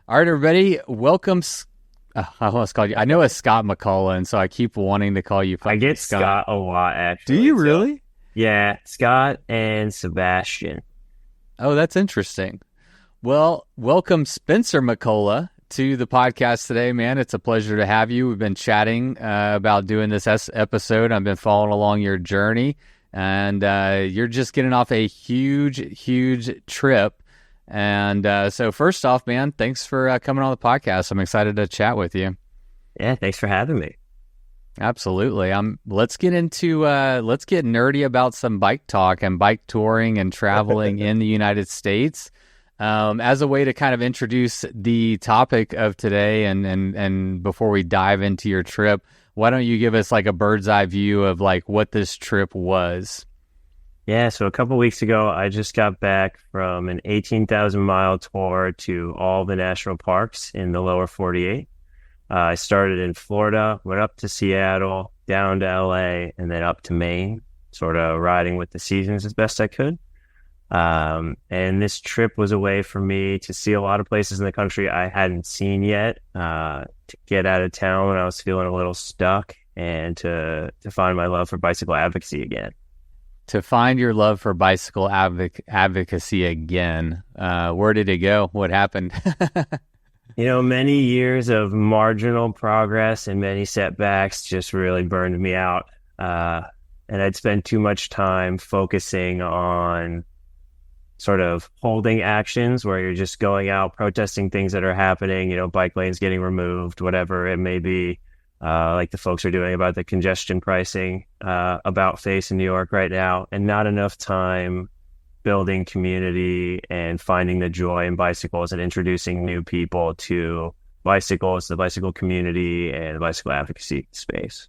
All right, everybody, welcome. I almost called you. I know it's Scott McCullough, and so I keep wanting to call you I get Scott. Scott a lot, Do actually. you So, really? yeah, Scott and Sebastian. Oh, that's interesting. Well, welcome Spencer McCullough to the podcast today, man. It's a pleasure to have you. We've been chatting about doing this episode. I've been following along your journey, and you're just getting off a huge trip. And so first off, man, thanks for coming on the podcast. I'm excited to chat with you. Yeah, thanks for having me. Absolutely. Let's get nerdy about some bike talk and bike touring and traveling in the United States. As a way to kind of introduce the topic of today and before we dive into your trip, why don't you give us like a bird's eye view of like what this trip was? Yeah, so a couple weeks ago, I just got back from an 18,000-mile tour to all the national parks in the lower 48. I started in Florida, went up to Seattle, down to LA, and then up to Maine, sort of riding with the seasons as best I could. And this trip was a way for me to see a lot of places in the country I hadn't seen yet, to get out of town when I was feeling a little stuck, and to find my love for bicycle advocacy again. To find your love for bicycle advocacy again. Where did it go? What happened? Many years of marginal progress and many setbacks just really burned me out. And I'd spent too much time focusing on sort of holding actions where you're just going out, protesting things that are happening, bike lanes getting removed, whatever it may be. Like the folks are doing about the congestion pricing about face in New York right now, and not enough time building community and finding the joy in bicycles and introducing new people to bicycles, the bicycle community, and the bicycle advocacy space.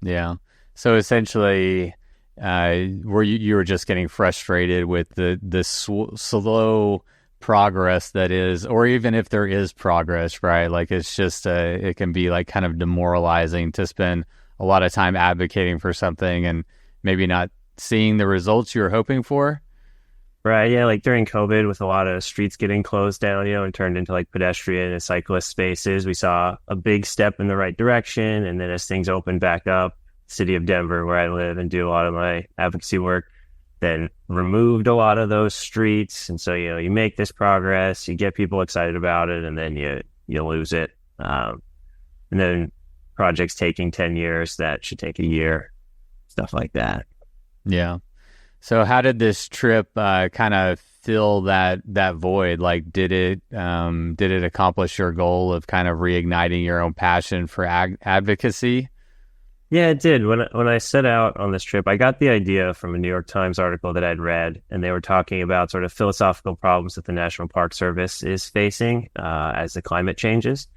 Yeah. So essentially, you were just getting frustrated with the slow progress that is, or even if there is progress, right? Like it's just it can be like kind of demoralizing to spend a lot of time advocating for something and maybe not seeing the results you were hoping for. Right. Yeah. Like during COVID, with a lot of streets getting closed down, and turned into like pedestrian and cyclist spaces, we saw a big step in the right direction. And then as things opened back up, city of Denver, where I live and do a lot of my advocacy work, then removed a lot of those streets. And so, you make this progress, you get people excited about it, and then you lose it. And then projects taking 10 years that should take a year, stuff like that. Yeah. So how did this trip kind of fill that void? Like, did it accomplish your goal of kind of reigniting your own passion for advocacy? Yeah, it did. When I set out on this trip, I got the idea from a New York Times article that I'd read, and they were talking about sort of philosophical problems that the National Park Service is facing as the climate changes.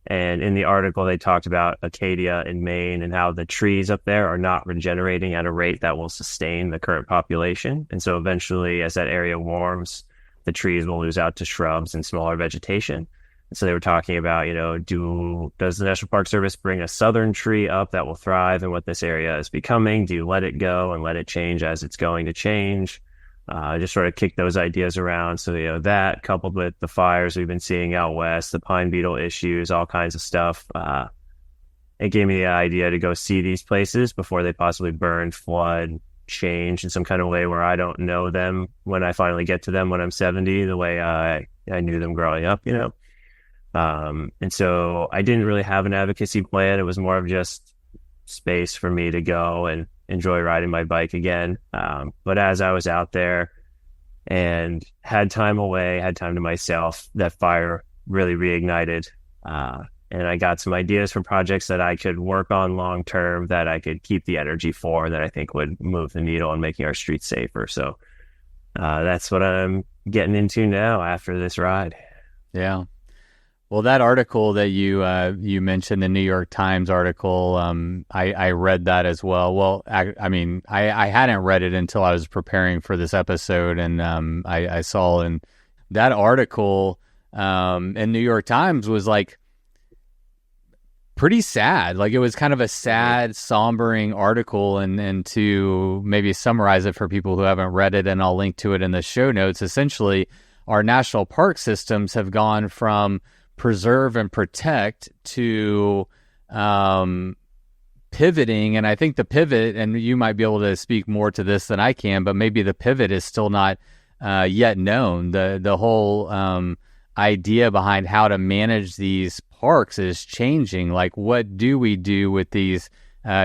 And in the article, they talked about Acadia in Maine and how the trees up there are not regenerating at a rate that will sustain the current population. And so eventually, as that area warms, the trees will lose out to shrubs and smaller vegetation. So they were talking about, does the National Park Service bring a southern tree up that will thrive in what this area is becoming? Do you let it go and let it change as it's going to change? Just sort of kick those ideas around. So, that coupled with the fires we've been seeing out west, the pine beetle issues, all kinds of stuff, it gave me the idea to go see these places before they possibly burn, flood, change in some kind of way where I don't know them when I finally get to them when I'm 70, the way I knew them growing up, And so I didn't really have an advocacy plan. It was more of just space for me to go and enjoy riding my bike again. But as I was out there and had time away, had time to myself, that fire really reignited. And I got some ideas for projects that I could work on long term, that I could keep the energy for, that I think would move the needle in making our streets safer. So that's what I'm getting into now after this ride. Yeah. Well, that article that you mentioned, the New York Times article, I read that as well. Well, I hadn't read it until I was preparing for this episode, and I saw in that article in New York Times was like pretty sad. Like it was kind of a sad, sombering article, and to maybe summarize it for people who haven't read it, and I'll link to it in the show notes. Essentially, our national park systems have gone from preserve and protect to pivoting. And I think the pivot, and you might be able to speak more to this than I can, but maybe the pivot is still not yet known. The whole idea behind how to manage these parks is changing. Like, what do we do with these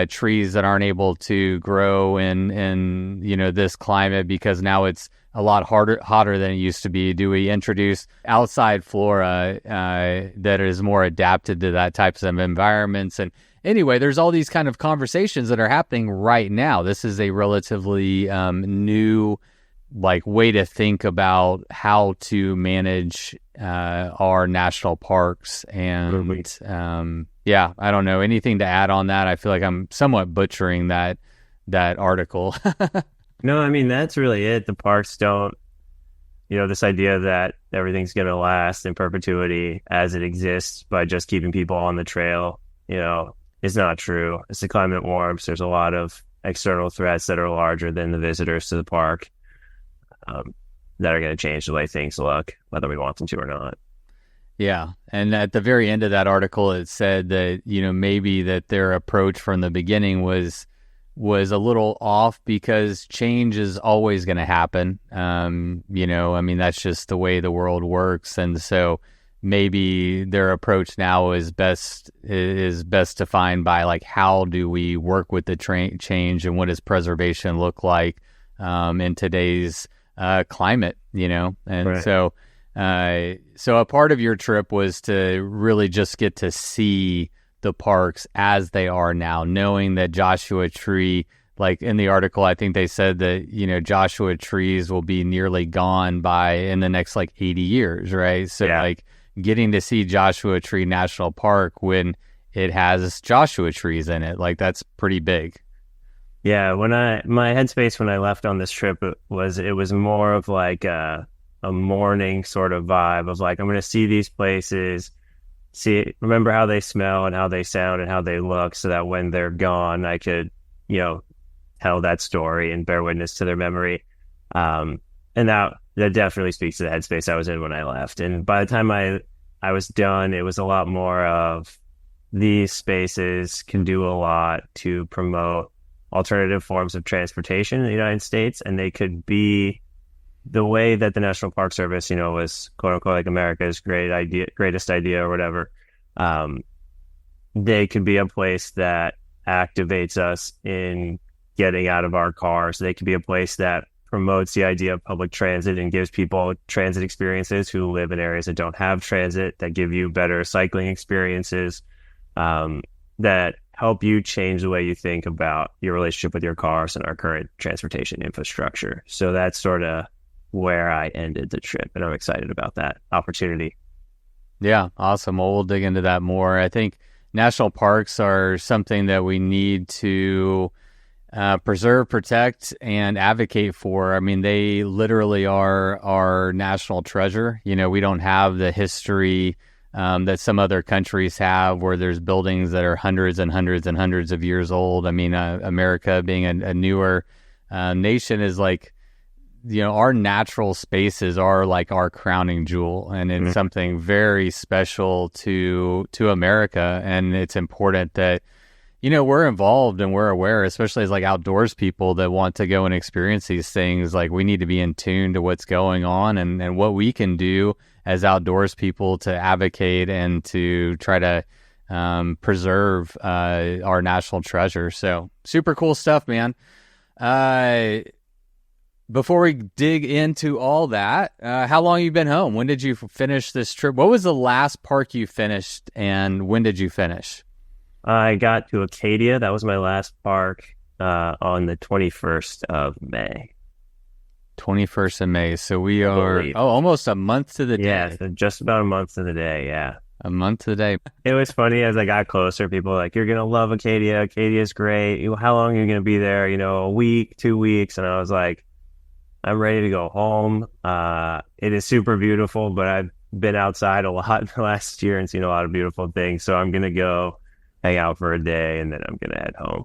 trees that aren't able to grow in this climate, because now it's a lot hotter than it used to be? Do we introduce outside flora that is more adapted to that types of environments? And anyway, there's all these kind of conversations that are happening right now. This is a relatively new way to think about how to manage our national parks. And yeah, I don't know, anything to add on that? I feel like I'm somewhat butchering that article. No, I mean, that's really it. The parks don't, this idea that everything's going to last in perpetuity as it exists by just keeping people on the trail, is not true. As the climate warms, there's a lot of external threats that are larger than the visitors to the park that are going to change the way things look, whether we want them to or not. Yeah. And at the very end of that article, it said that, maybe that their approach from the beginning was a little off, because change is always going to happen. That's just the way the world works. And so maybe their approach now is best defined by how do we work with the change, and what does preservation look like in today's climate, and right. So a part of your trip was to really just get to see the parks as they are now, knowing that Joshua Tree, in the article, I think they said that, Joshua trees will be nearly gone in the next 80 years, right? So yeah. Getting to see Joshua Tree National Park when it has Joshua trees in it, that's pretty big. Yeah, my headspace when I left on this trip, it was more of a mourning sort of vibe of I'm going to see these places, remember how they smell and how they sound and how they look, so that when they're gone, I could, tell that story and bear witness to their memory. And that definitely speaks to the headspace I was in when I left. And by the time I was done, it was a lot more of these spaces can do a lot to promote alternative forms of transportation in the United States, and they could be the way that the National Park Service, was quote unquote America's greatest idea or whatever. They could be a place that activates us in getting out of our cars. They could be a place that promotes the idea of public transit and gives people transit experiences who live in areas that don't have transit, that give you better cycling experiences, that help you change the way you think about your relationship with your cars and our current transportation infrastructure. So that's sort of where I ended the trip, and I'm excited about that opportunity. Yeah, awesome. Well, we'll dig into that more. I think national parks are something that we need to preserve, protect, and advocate for. I mean, they literally are our national treasure. We don't have the history that some other countries have, where there's buildings that are hundreds and hundreds and hundreds of years old. I mean, America being a newer nation is our natural spaces are our crowning jewel, and it's something very special to America. And it's important that, we're involved and we're aware, especially as outdoors people that want to go and experience these things. We need to be in tune to what's going on and what we can do as outdoors people to advocate and to try to preserve our national treasure. So super cool stuff, man. Before we dig into all that, how long have you been home? When did you finish this trip? What was the last park you finished, and when did you finish? I got to Acadia. That was my last park on the 21st of May. 21st of May. So we are almost a month to the day. Yeah, so just about a month to the day, yeah. A month to the day. It was funny as I got closer, people were like, you're going to love Acadia. Acadia's great. How long are you going to be there? A week, 2 weeks? And I was like, I'm ready to go home. It is super beautiful, but I've been outside a lot last year and seen a lot of beautiful things. So I'm going to go hang out for a day, and then I'm going to head home.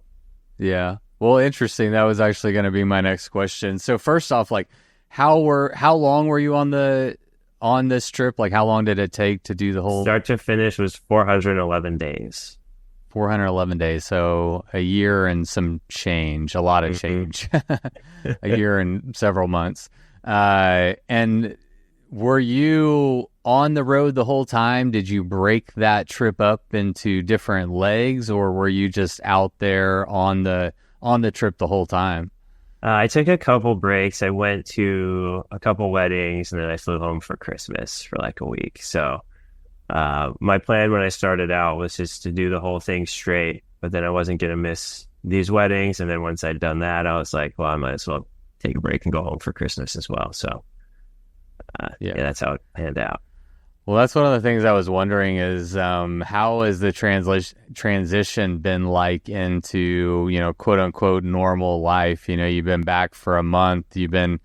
Yeah. Well, interesting. That was actually going to be my next question. So first off, how long were you on the on this trip? Like, how long did it take to do the whole Start to finish was 411 days. 411 days? So a year and some change, a lot of change, a year and several months. And were you on the road the whole time? Did you break that trip up into different legs, or were you just out there on the trip the whole time? I took a couple breaks. I went to a couple weddings, and then I flew home for Christmas for like a week. So my plan when I started out was just to do the whole thing straight, but then I wasn't going to miss these weddings. And then once I'd done that, I was like, well, I might as well take a break and go home for Christmas as well. So yeah, that's how it panned out. Well, that's one of the things I was wondering is how has the transition been like into, quote unquote, normal life? You've been back for a month. You've been,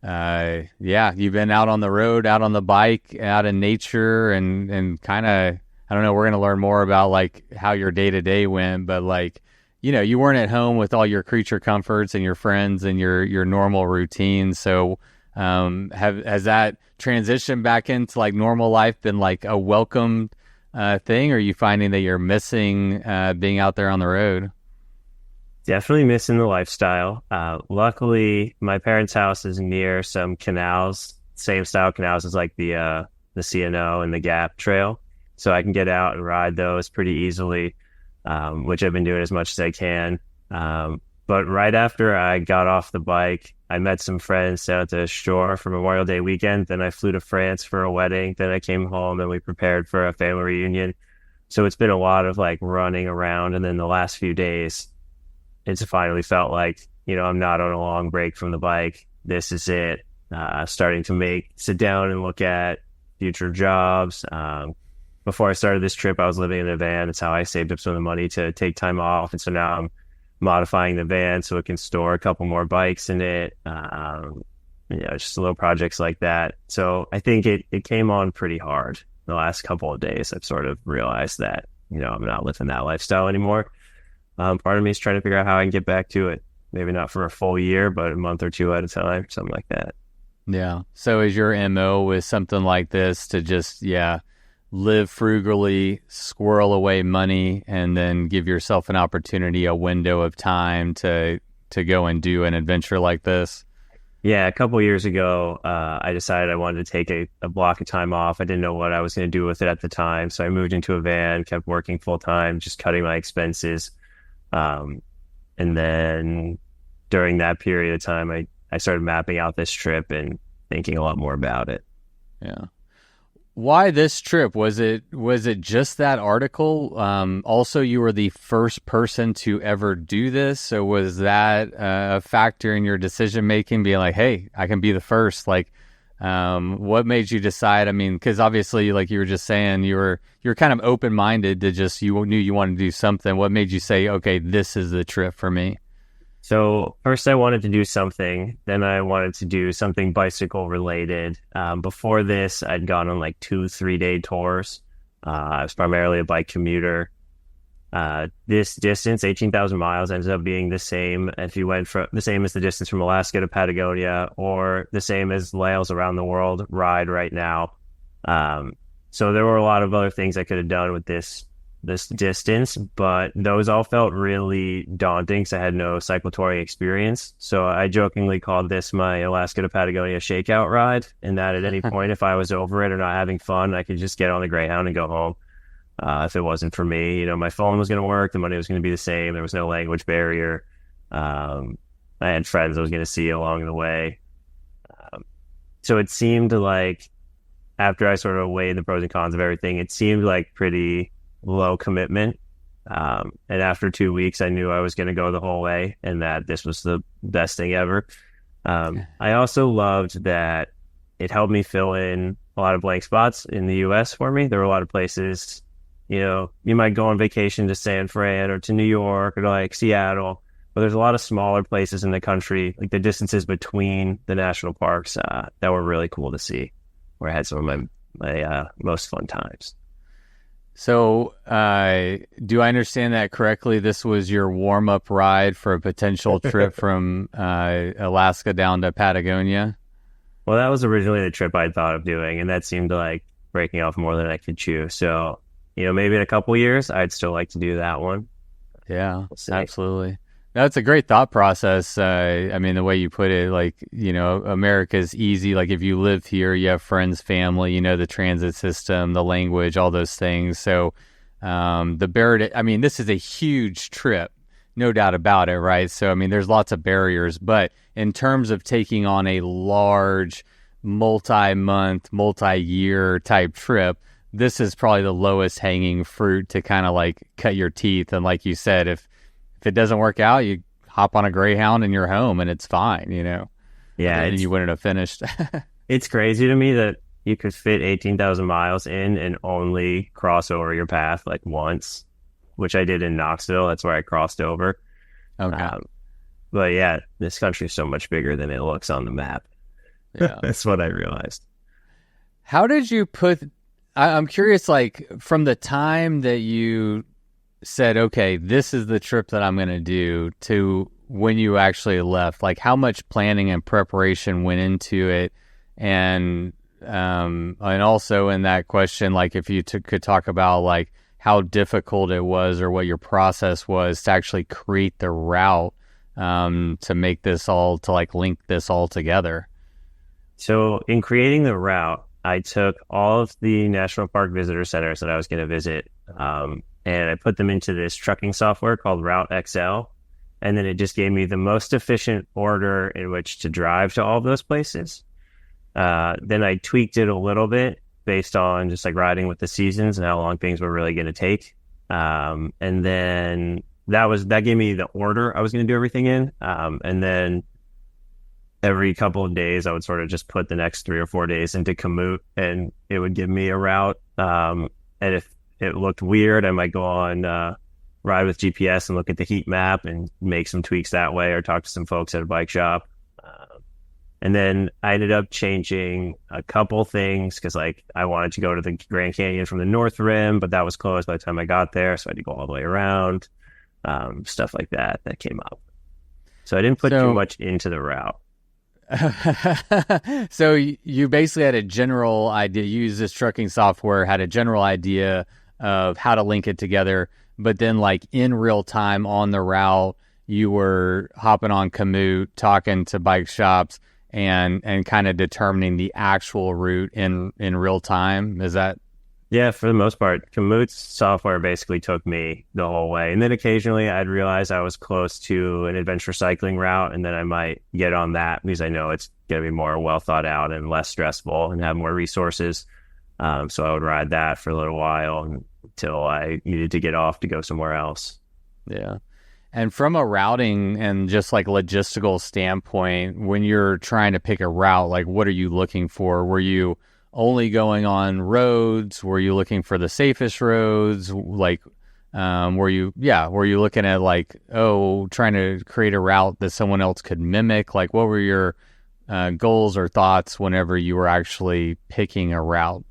you've been out on the road, out on the bike, out in nature, and kind of, I don't know, we're going to learn more about like how your day to day went, but like, you weren't at home with all your creature comforts and your friends and your normal routine. So has that transition back into like normal life been like a welcome thing, or are you finding that you're missing being out there on the road? Definitely missing the lifestyle. Luckily, my parents' house is near some canals, same style canals as like the CNO and the Gap Trail, so I can get out and ride those pretty easily, which I've been doing as much as I can. But right after I got off the bike, I met some friends down at the shore for Memorial Day weekend. Then I flew to France for a wedding. Then I came home and we prepared for a family reunion. So it's been a lot of like running around. And then the last few days, it's finally felt like, I'm not on a long break from the bike. This is it. Starting to sit down and look at future jobs. Before I started this trip, I was living in a van. That's how I saved up some of the money to take time off. And so now I'm modifying the van so it can store a couple more bikes in it. Just little projects like that. So I think it came on pretty hard the last couple of days. I've sort of realized that, I'm not living that lifestyle anymore. Part of me is trying to figure out how I can get back to it. Maybe not for a full year, but a month or two at a time, something like that. Yeah. So is your MO with something like this to just, live frugally, squirrel away money, and then give yourself an opportunity, a window of time to go and do an adventure like this? Yeah, a couple of years ago, I decided I wanted to take a block of time off. I didn't know what I was going to do with it at the time, so I moved into a van, kept working full time, just cutting my expenses. And then during that period of time, I started mapping out this trip and thinking a lot more about it. Yeah. Why this trip? Was it just that article? Also, you were the first person to ever do this. So was that a factor in your decision making, being like, hey, I can be the first? Like, what made you decide? I mean, because obviously, like you were just saying, you're kind of open-minded to just, you knew you wanted to do something. What made you say, okay, this is the trip for me? So first I wanted to do something, then I wanted to do something bicycle related. Before this, I'd gone on like 2-3 day tours. I was primarily a bike commuter. This distance, 18,000 miles, ends up being the same if you went the same as the distance from Alaska to Patagonia, or the same as Lails Around the World ride right now. So there were a lot of other things I could have done with this distance, but those all felt really daunting because I had no cyclotouring experience. So I jokingly called this my Alaska to Patagonia shakeout ride, and that at any point, if I was over it or not having fun, I could just get on the Greyhound and go home. If it wasn't for me, my phone was going to work, the money was going to be the same, there was no language barrier. I had friends I was going to see along the way. So it seemed like, after I sort of weighed the pros and cons of everything, it seemed like pretty low commitment. And after 2 weeks, I knew I was going to go the whole way and that this was the best thing ever. I also loved that it helped me fill in a lot of blank spots in the US for me. There were a lot of places, you might go on vacation to San Fran or to New York or to like Seattle, but there's a lot of smaller places in the country, like the distances between the national parks, that were really cool to see, where I had some of my most fun times. So, do I understand that correctly? This was your warm-up ride for a potential trip from Alaska down to Patagonia? Well, that was originally the trip I thought of doing, and that seemed like breaking off more than I could chew. So, maybe in a couple years, I'd still like to do that one. Yeah, We'll see. absolutely. That's a great thought process. I mean, the way you put it, like, America's easy. Like, if you live here, you have friends, family, the transit system, the language, all those things. So, the barrier, I mean, this is a huge trip, no doubt about it, right? So, I mean, there's lots of barriers, but in terms of taking on a large, multi-month, multi-year type trip, this is probably the lowest hanging fruit to kind of like cut your teeth. And like you said, if it doesn't work out, you hop on a Greyhound and you're home and it's fine, Yeah, and you wouldn't have finished. it's crazy to me that you could fit 18,000 miles in and only cross over your path like once, which I did in Knoxville. That's where I crossed over. Okay. But yeah, this country is so much bigger than it looks on the map. Yeah. That's what I realized. How did you I'm curious, like, from the time that you said, okay, this is the trip that I'm going to do, to when you actually left, like, how much planning and preparation went into it? And also in that question, like, if you could talk about, like, how difficult it was or what your process was to actually create the route, to make this all, to, like, link this all together. So in creating the route, I took all of the national park visitor centers that I was going to visit, and I put them into this trucking software called Route XL. And then it just gave me the most efficient order in which to drive to all of those places. Then I tweaked it a little bit based on just like riding with the seasons and how long things were really going to take. And then that gave me the order I was going to do everything in. And then every couple of days, I would sort of just put the next 3 or 4 days into Komoot, and it would give me a route. And if it looked weird, I might go on Ride with GPS and look at the heat map and make some tweaks that way, or talk to some folks at a bike shop. And then I ended up changing a couple things because, like, I wanted to go to the Grand Canyon from the North Rim, but that was closed by the time I got there, so I had to go all the way around. Stuff like that came up. So I didn't put too much into the route. So you basically had a general idea. You used this trucking software, had a general idea of how to link it together, but then, like, in real time on the route, you were hopping on Komoot, talking to bike shops, and kind of determining the actual route in real time. Is that? Yeah, for the most part, Komoot's software basically took me the whole way. And then occasionally I'd realize I was close to an adventure cycling route, and then I might get on that because I know it's going to be more well thought out and less stressful and have more resources. So I would ride that for a little while until I needed to get off to go somewhere else. Yeah. And from a routing and just like logistical standpoint, when you're trying to pick a route, like, what are you looking for? Were you only going on roads? Were you looking for the safest roads? Like, were you looking at, like, trying to create a route that someone else could mimic? Like, what were your goals or thoughts whenever you were actually picking a route?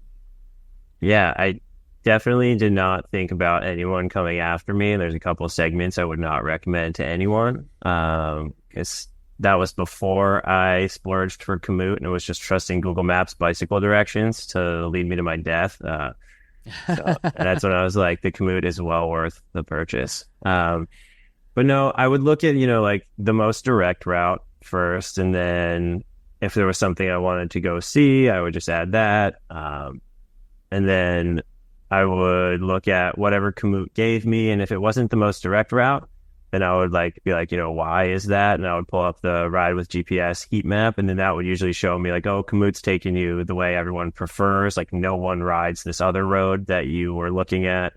Yeah, I definitely did not think about anyone coming after me. And there's a couple of segments I would not recommend to anyone, because that was before I splurged for Komoot, and it was just trusting Google Maps bicycle directions to lead me to my death. And that's when I was like, the Komoot is well worth the purchase. But no, I would look at, like, the most direct route first. And then if there was something I wanted to go see, I would just add that. And then I would look at whatever Komoot gave me. And if it wasn't the most direct route, then I would be like, why is that? And I would pull up the Ride with GPS heat map. And then that would usually show me, like, Komoot's taking you the way everyone prefers. Like, no one rides this other road that you were looking at.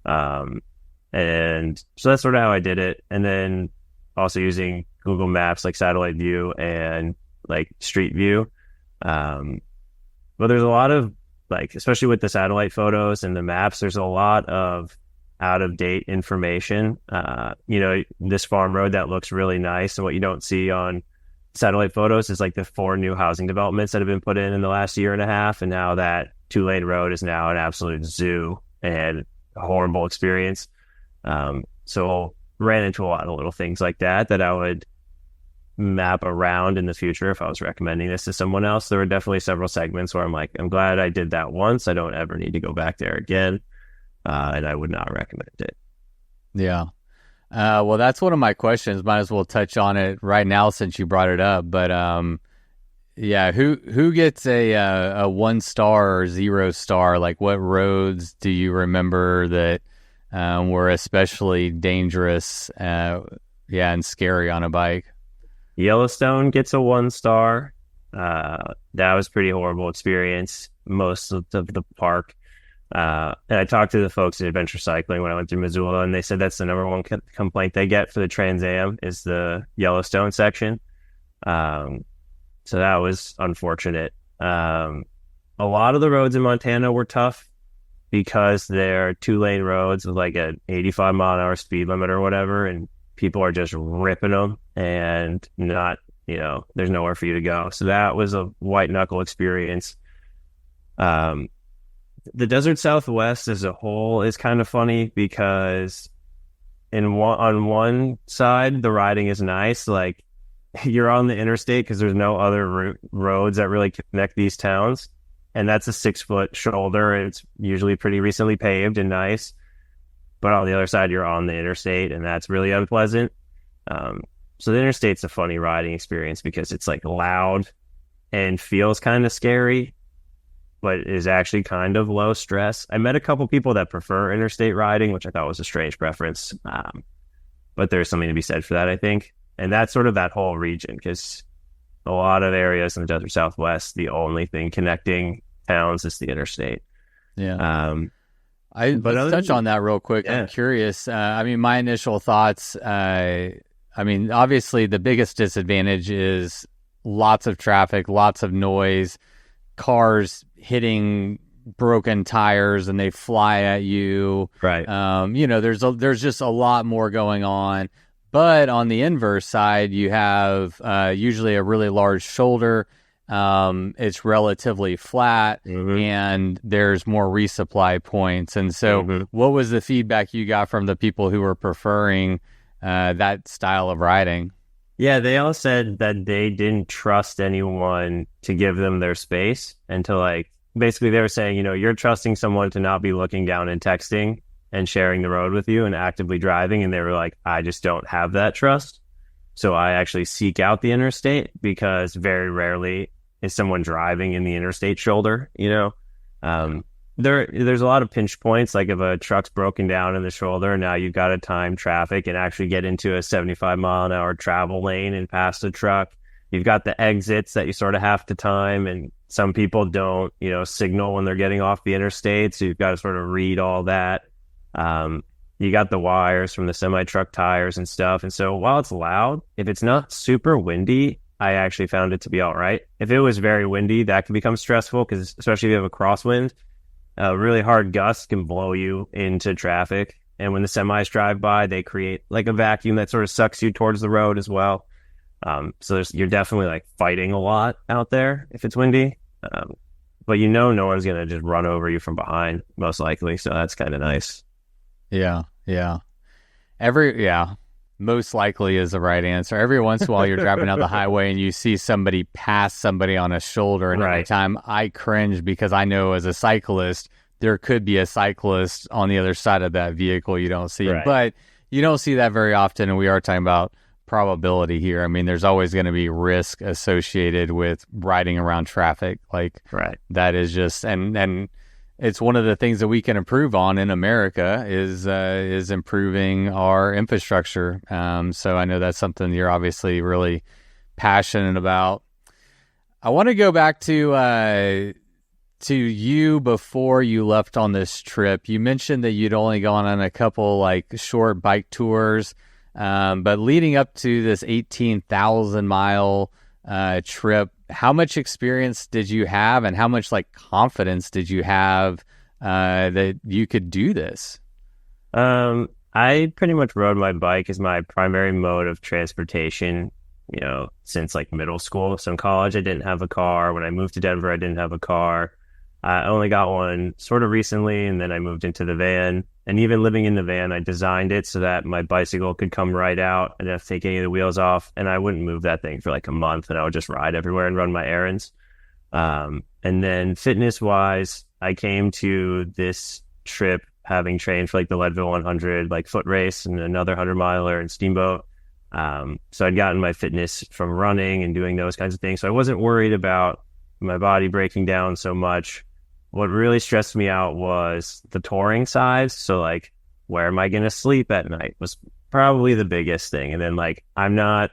And so that's sort of how I did it. And then also using Google Maps, like satellite view and like street view. But there's a lot of, like, especially with the satellite photos and the maps, there's a lot of out-of-date information. This farm road that looks really nice, and what you don't see on satellite photos is, like, the 4 new housing developments that have been put in the last year and a half, and now that 2-lane road is now an absolute zoo and a horrible experience. So ran into a lot of little things like that I would map around in the future if I was recommending this to someone else. There were definitely several segments where I'm like, I'm glad I did that once. I don't ever need to go back there again. And I would not recommend it. Yeah. Well, that's one of my questions. Might as well touch on it right now since you brought it up. But yeah, who gets a 1-star or 0-star? Like, what roads do you remember that were especially dangerous, and scary on a bike? Yellowstone gets a 1-star. That was pretty horrible experience most of the park. And I talked to the folks at Adventure Cycling when I went through Missoula, and they said that's the number one complaint they get for the Trans Am is the Yellowstone section. So that was unfortunate. A lot of the roads in Montana were tough because they're 2-lane roads with like an 85-mile-an-hour speed limit or whatever, and people are just ripping them and not, there's nowhere for you to go. So that was a white knuckle experience. The Desert Southwest as a whole is kind of funny because on one side, the riding is nice. Like, you're on the interstate because there's no other roads that really connect these towns. And that's a 6-foot shoulder. It's usually pretty recently paved and nice. But on the other side, you're on the interstate, and that's really unpleasant. So the interstate's a funny riding experience because it's like loud and feels kind of scary, but is actually kind of low stress. I met a couple people that prefer interstate riding, which I thought was a strange preference. But there's something to be said for that, I think. And that's sort of that whole region, because a lot of areas in the Desert Southwest, the only thing connecting towns is the interstate. Yeah. Let's touch on that real quick. Yeah. I'm curious. My initial thoughts, obviously the biggest disadvantage is lots of traffic, lots of noise, cars hitting broken tires and they fly at you. Right. There's just a lot more going on. But on the inverse side, you have usually a really large shoulder. It's relatively flat, and there's more resupply points. And so what was the feedback you got from the people who were preferring that style of riding? Yeah, they all said that they didn't trust anyone to give them their space, and to basically they were saying, you're trusting someone to not be looking down and texting and sharing the road with you and actively driving. And they were like, I just don't have that trust. So I actually seek out the interstate because very rarely is someone driving in the interstate shoulder, There's a lot of pinch points, like if a truck's broken down in the shoulder, now you've got to time traffic and actually get into a 75-mile-an-hour travel lane and pass the truck. You've got the exits that you sort of have to time, and some people don't, signal when they're getting off the interstate, so you've got to sort of read all that. You got the wires from the semi-truck tires and stuff. And so while it's loud, if it's not super windy, I actually found it to be all right. If it was very windy, that can become stressful, because especially if you have a crosswind, a really hard gust can blow you into traffic. And when the semis drive by, they create like a vacuum that sort of sucks you towards the road as well. So you're definitely fighting a lot out there if it's windy. But no one's going to just run over you from behind, most likely. So that's kind of nice. Yeah. Most likely is the right answer. Every once in a while you're driving down the highway and you see somebody pass somebody on a shoulder, and every time I cringe because I know as a cyclist there could be a cyclist on the other side of that vehicle you don't see. But you don't see that very often, and we are talking about probability here. There's always going to be risk associated with riding around traffic. That is just and it's one of the things that we can improve on in America is improving our infrastructure. So I know that's something you're obviously really passionate about. I want to go back to you before you left on this trip. You mentioned that you'd only gone on a couple short bike tours, but leading up to this 18,000 mile trip, how much experience did you have, and how much confidence did you have that you could do this? I pretty much rode my bike as my primary mode of transportation, since middle school. So in college, I didn't have a car. When I moved to Denver, I didn't have a car. I only got one sort of recently, and then I moved into the van. And even living in the van, I designed it so that my bicycle could come right out. I didn't have to take any of the wheels off, and I wouldn't move that thing for like a month, and I would just ride everywhere and run my errands. And then fitness wise, I came to this trip having trained for like the Leadville 100, like foot race and another 100 miler and steamboat. So I'd gotten my fitness from running and doing those kinds of things. So I wasn't worried about my body breaking down so much. What really stressed me out was the touring side. So like, where am I going to sleep at night was probably the biggest thing. And then like, I'm not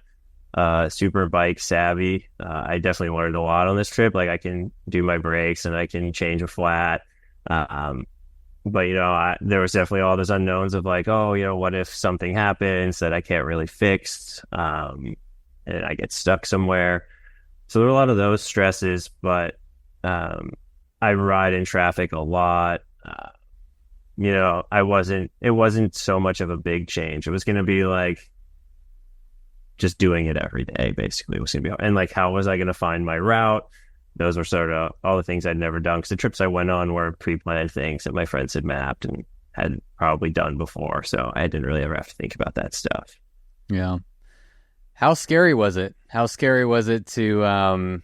super bike savvy. I definitely learned a lot on this trip. Like I can do my brakes and I can change a flat. But there was definitely all those unknowns of like, oh, what if something happens that I can't really fix, and I get stuck somewhere. So there were a lot of those stresses, but I ride in traffic a lot. It wasn't so much of a big change. It was going to be like just doing it every day, basically. It was going to be, and like, how was I going to find my route? Those were sort of all the things I'd never done, because the trips I went on were pre-planned things that my friends had mapped and had probably done before. So I didn't really ever have to think about that stuff. Yeah. How scary was it? How scary was it to,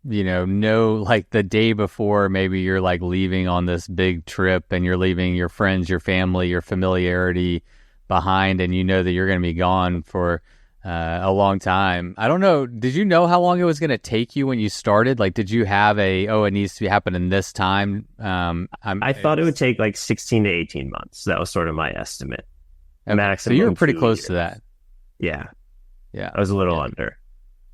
know like the day before maybe you're like leaving on this big trip and you're leaving your friends, your family, your familiarity behind, and you know that you're going to be gone for a long time. I don't know. Did you know how long it was going to take you when you started? Like, did you have it needs to be happening this time? I thought it would take like 16 to 18 months. That was sort of my estimate. Okay. Maximum. So you were pretty close to that. Yeah. Yeah. I was a little under.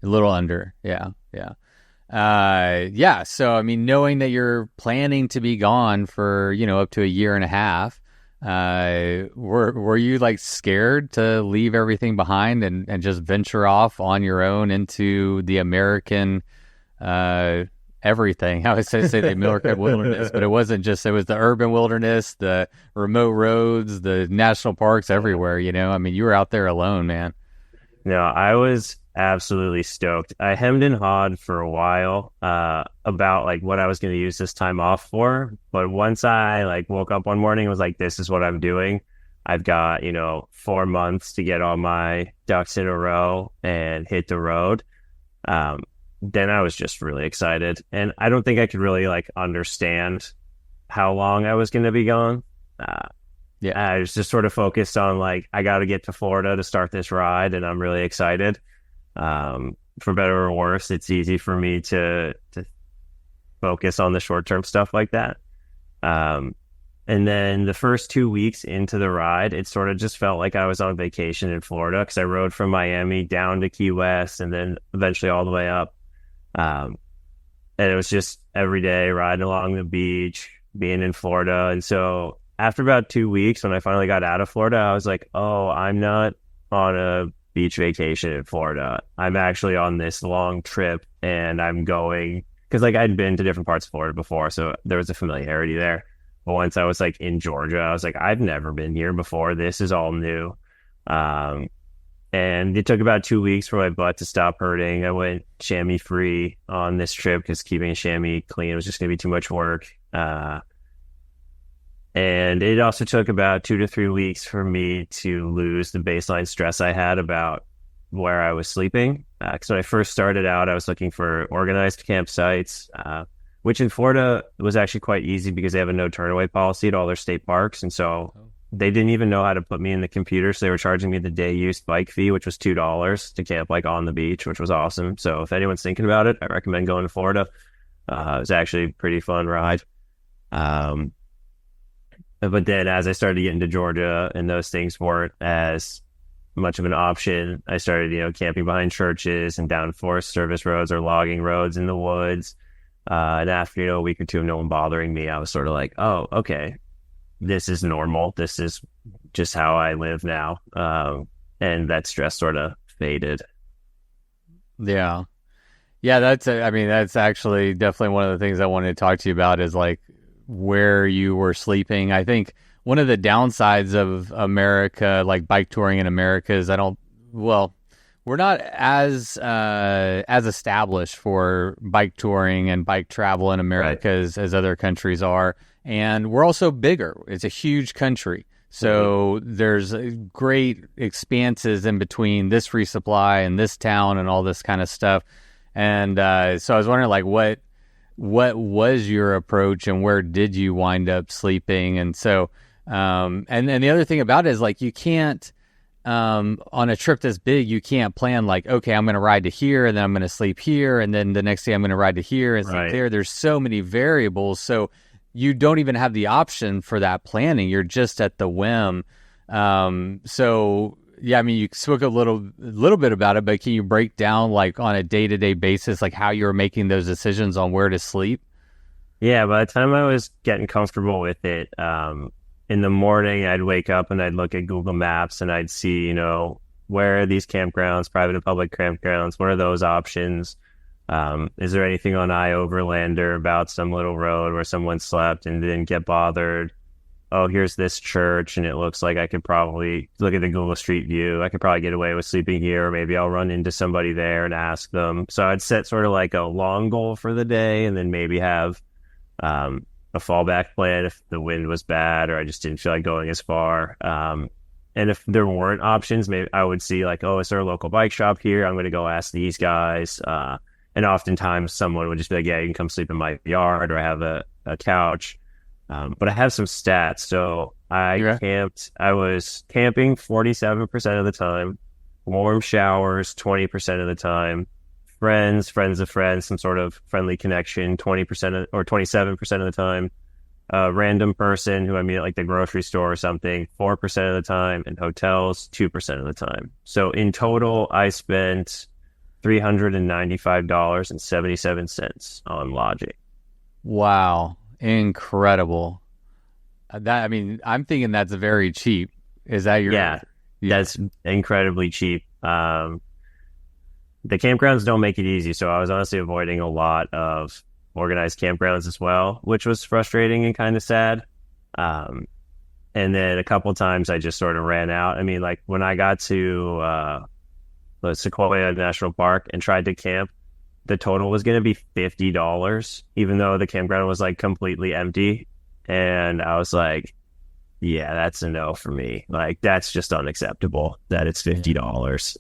A little under. Yeah. Yeah. So, I mean, knowing that you're planning to be gone for, up to a year and a half, were you like scared to leave everything behind and just venture off on your own into the American everything? I would say the American wilderness, but it wasn't just, it was the urban wilderness, the remote roads, the national parks everywhere, I mean, you were out there alone, man. No, I was absolutely stoked. I hemmed and hawed for a while about like what I was going to use this time off for. But once I like woke up one morning and was like, this is what I'm doing. I've got, 4 months to get all my ducks in a row and hit the road. Then I was just really excited. And I don't think I could really like understand how long I was going to be gone. Yeah, I was just sort of focused on like, I got to get to Florida to start this ride, and I'm really excited. For better or worse, it's easy for me to focus on the short-term stuff like that. And then the first 2 weeks into the ride, it sort of just felt like I was on vacation in Florida, because I rode from Miami down to Key West and then eventually all the way up. And it was just every day riding along the beach, being in Florida. And so after about 2 weeks, when I finally got out of Florida, I was like, oh, I'm not on a beach vacation in Florida. I'm actually on this long trip, and I'm going, because like I'd been to different parts of Florida before, so there was a familiarity there. But once I was like in Georgia, I was like, I've never been here before. This is all new. And it took about 2 weeks for my butt to stop hurting. I went chamois free on this trip because keeping a chamois clean was just going to be too much work. And it also took about 2 to 3 weeks for me to lose the baseline stress I had about where I was sleeping. Because when I first started out, I was looking for organized campsites, which in Florida was actually quite easy because they have a no turn away policy at all their state parks. And so they didn't even know how to put me in the computer. So they were charging me the day use bike fee, which was $2 to camp like on the beach, which was awesome. So if anyone's thinking about it, I recommend going to Florida. It was actually a pretty fun ride. But then as I started to get into Georgia and those things weren't as much of an option, I started, camping behind churches and down Forest Service roads or logging roads in the woods. And after, a week or two of no one bothering me, I was sort of like, oh, okay, this is normal. This is just how I live now. And that stress sort of faded. Yeah. Yeah, that's actually definitely one of the things I wanted to talk to you about is like where you were sleeping. I think one of the downsides of America, like bike touring in America, is we're not as established for bike touring and bike travel in America as other countries are. And we're also bigger. It's a huge country. So there's great expanses in between this resupply and this town and all this kind of stuff. And so I was wondering, like, what was your approach and where did you wind up sleeping? And so, and the other thing about it is, like, you can't, on a trip this big, you can't plan like, okay, I'm going to ride to here and then I'm going to sleep here. And then the next day I'm going to ride to here and sleep there. There's so many variables. So you don't even have the option for that planning. You're just at the whim. So yeah, I mean, you spoke a little bit about it, but can you break down, like, on a day-to-day basis, like how you were making those decisions on where to sleep? Yeah, by the time I was getting comfortable with it, in the morning, I'd wake up and I'd look at Google Maps and I'd see, where are these campgrounds, private and public campgrounds? What are those options? Is there anything on iOverlander about some little road where someone slept and didn't get bothered? Oh, here's this church, and it looks like I could probably look at the Google Street View. I could probably get away with sleeping here, or maybe I'll run into somebody there and ask them. So I'd set sort of like a long goal for the day, and then maybe have a fallback plan if the wind was bad or I just didn't feel like going as far. And if there weren't options, maybe I would see, like, oh, is there a local bike shop here? I'm going to go ask these guys. And oftentimes someone would just be like, yeah, you can come sleep in my yard, or I have a couch. But I have some stats. So I was camping 47% of the time, warm showers 20% of the time, friends of friends, some sort of friendly connection 20% or 27% of the time, a random person who I meet at, like, the grocery store or something 4% of the time, and hotels 2% of the time. So in total, I spent $395.77 on lodging. Wow. Incredible. I mean, I'm thinking that's very cheap. Is that your... Yeah, that's incredibly cheap. The campgrounds don't make it easy, so I was honestly avoiding a lot of organized campgrounds as well, which was frustrating and kind of sad. And then a couple times I just sort of ran out. I mean, like, when I got to the Sequoia National Park and tried to camp, the total was going to be $50, even though the campground was, like, completely empty. And I was like, yeah, that's a no for me. Like, that's just unacceptable that it's $50.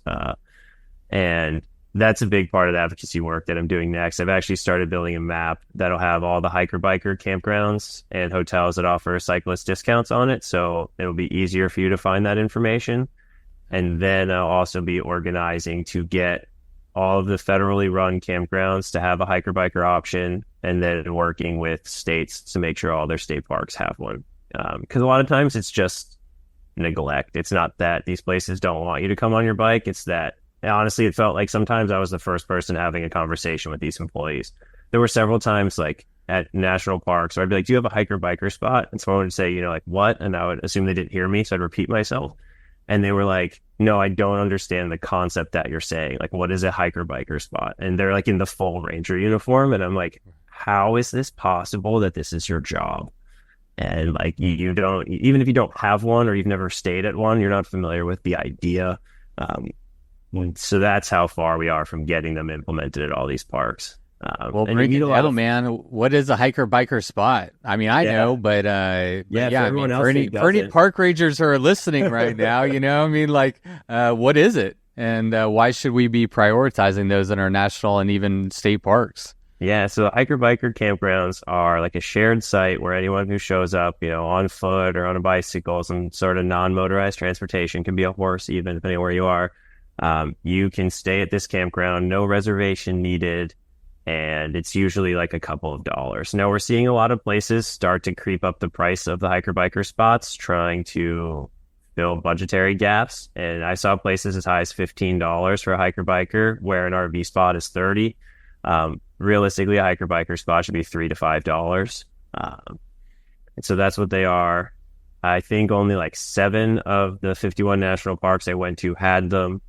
And that's a big part of the advocacy work that I'm doing next. I've actually started building a map that'll have all the hiker-biker campgrounds and hotels that offer cyclist discounts on it. So it'll be easier for you to find that information. And then I'll also be organizing to get all of the federally run campgrounds to have a hiker-biker option, and then working with states to make sure all their state parks have one. Because a lot of times it's just neglect. It's not that these places don't want you to come on your bike. It's that, honestly, it felt like sometimes I was the first person having a conversation with these employees. There were several times, like, at national parks where I'd be like, do you have a hiker-biker spot? And someone would say, like, what? And I would assume they didn't hear me, so I'd repeat myself. And they were like, no, I don't understand the concept that you're saying. Like, what is a hiker-biker spot? And they're, like, in the full ranger uniform. And I'm like, how is this possible that this is your job? And, like, you don't, even if you don't have one or you've never stayed at one, you're not familiar with the idea. So that's how far we are from getting them implemented at all these parks. Well, bring it down, man. What is a hiker-biker spot? I mean, I know, but for everyone else, for any park rangers who are listening right now, I mean, like, what is it? And why should we be prioritizing those in our national and even state parks? Yeah, so hiker-biker campgrounds are like a shared site where anyone who shows up, on foot or on a bicycle, some sort of non-motorized transportation, can be a horse even, depending on where you are. You can stay at this campground, no reservation needed, and it's usually like a couple of dollars. Now, we're seeing a lot of places start to creep up the price of the hiker-biker spots, trying to fill budgetary gaps. And I saw places as high as $15 for a hiker-biker, where an RV spot is $30. Realistically, a hiker-biker spot should be $3 to $5. And so that's what they are. I think only like 7 of the 51 national parks I went to had them.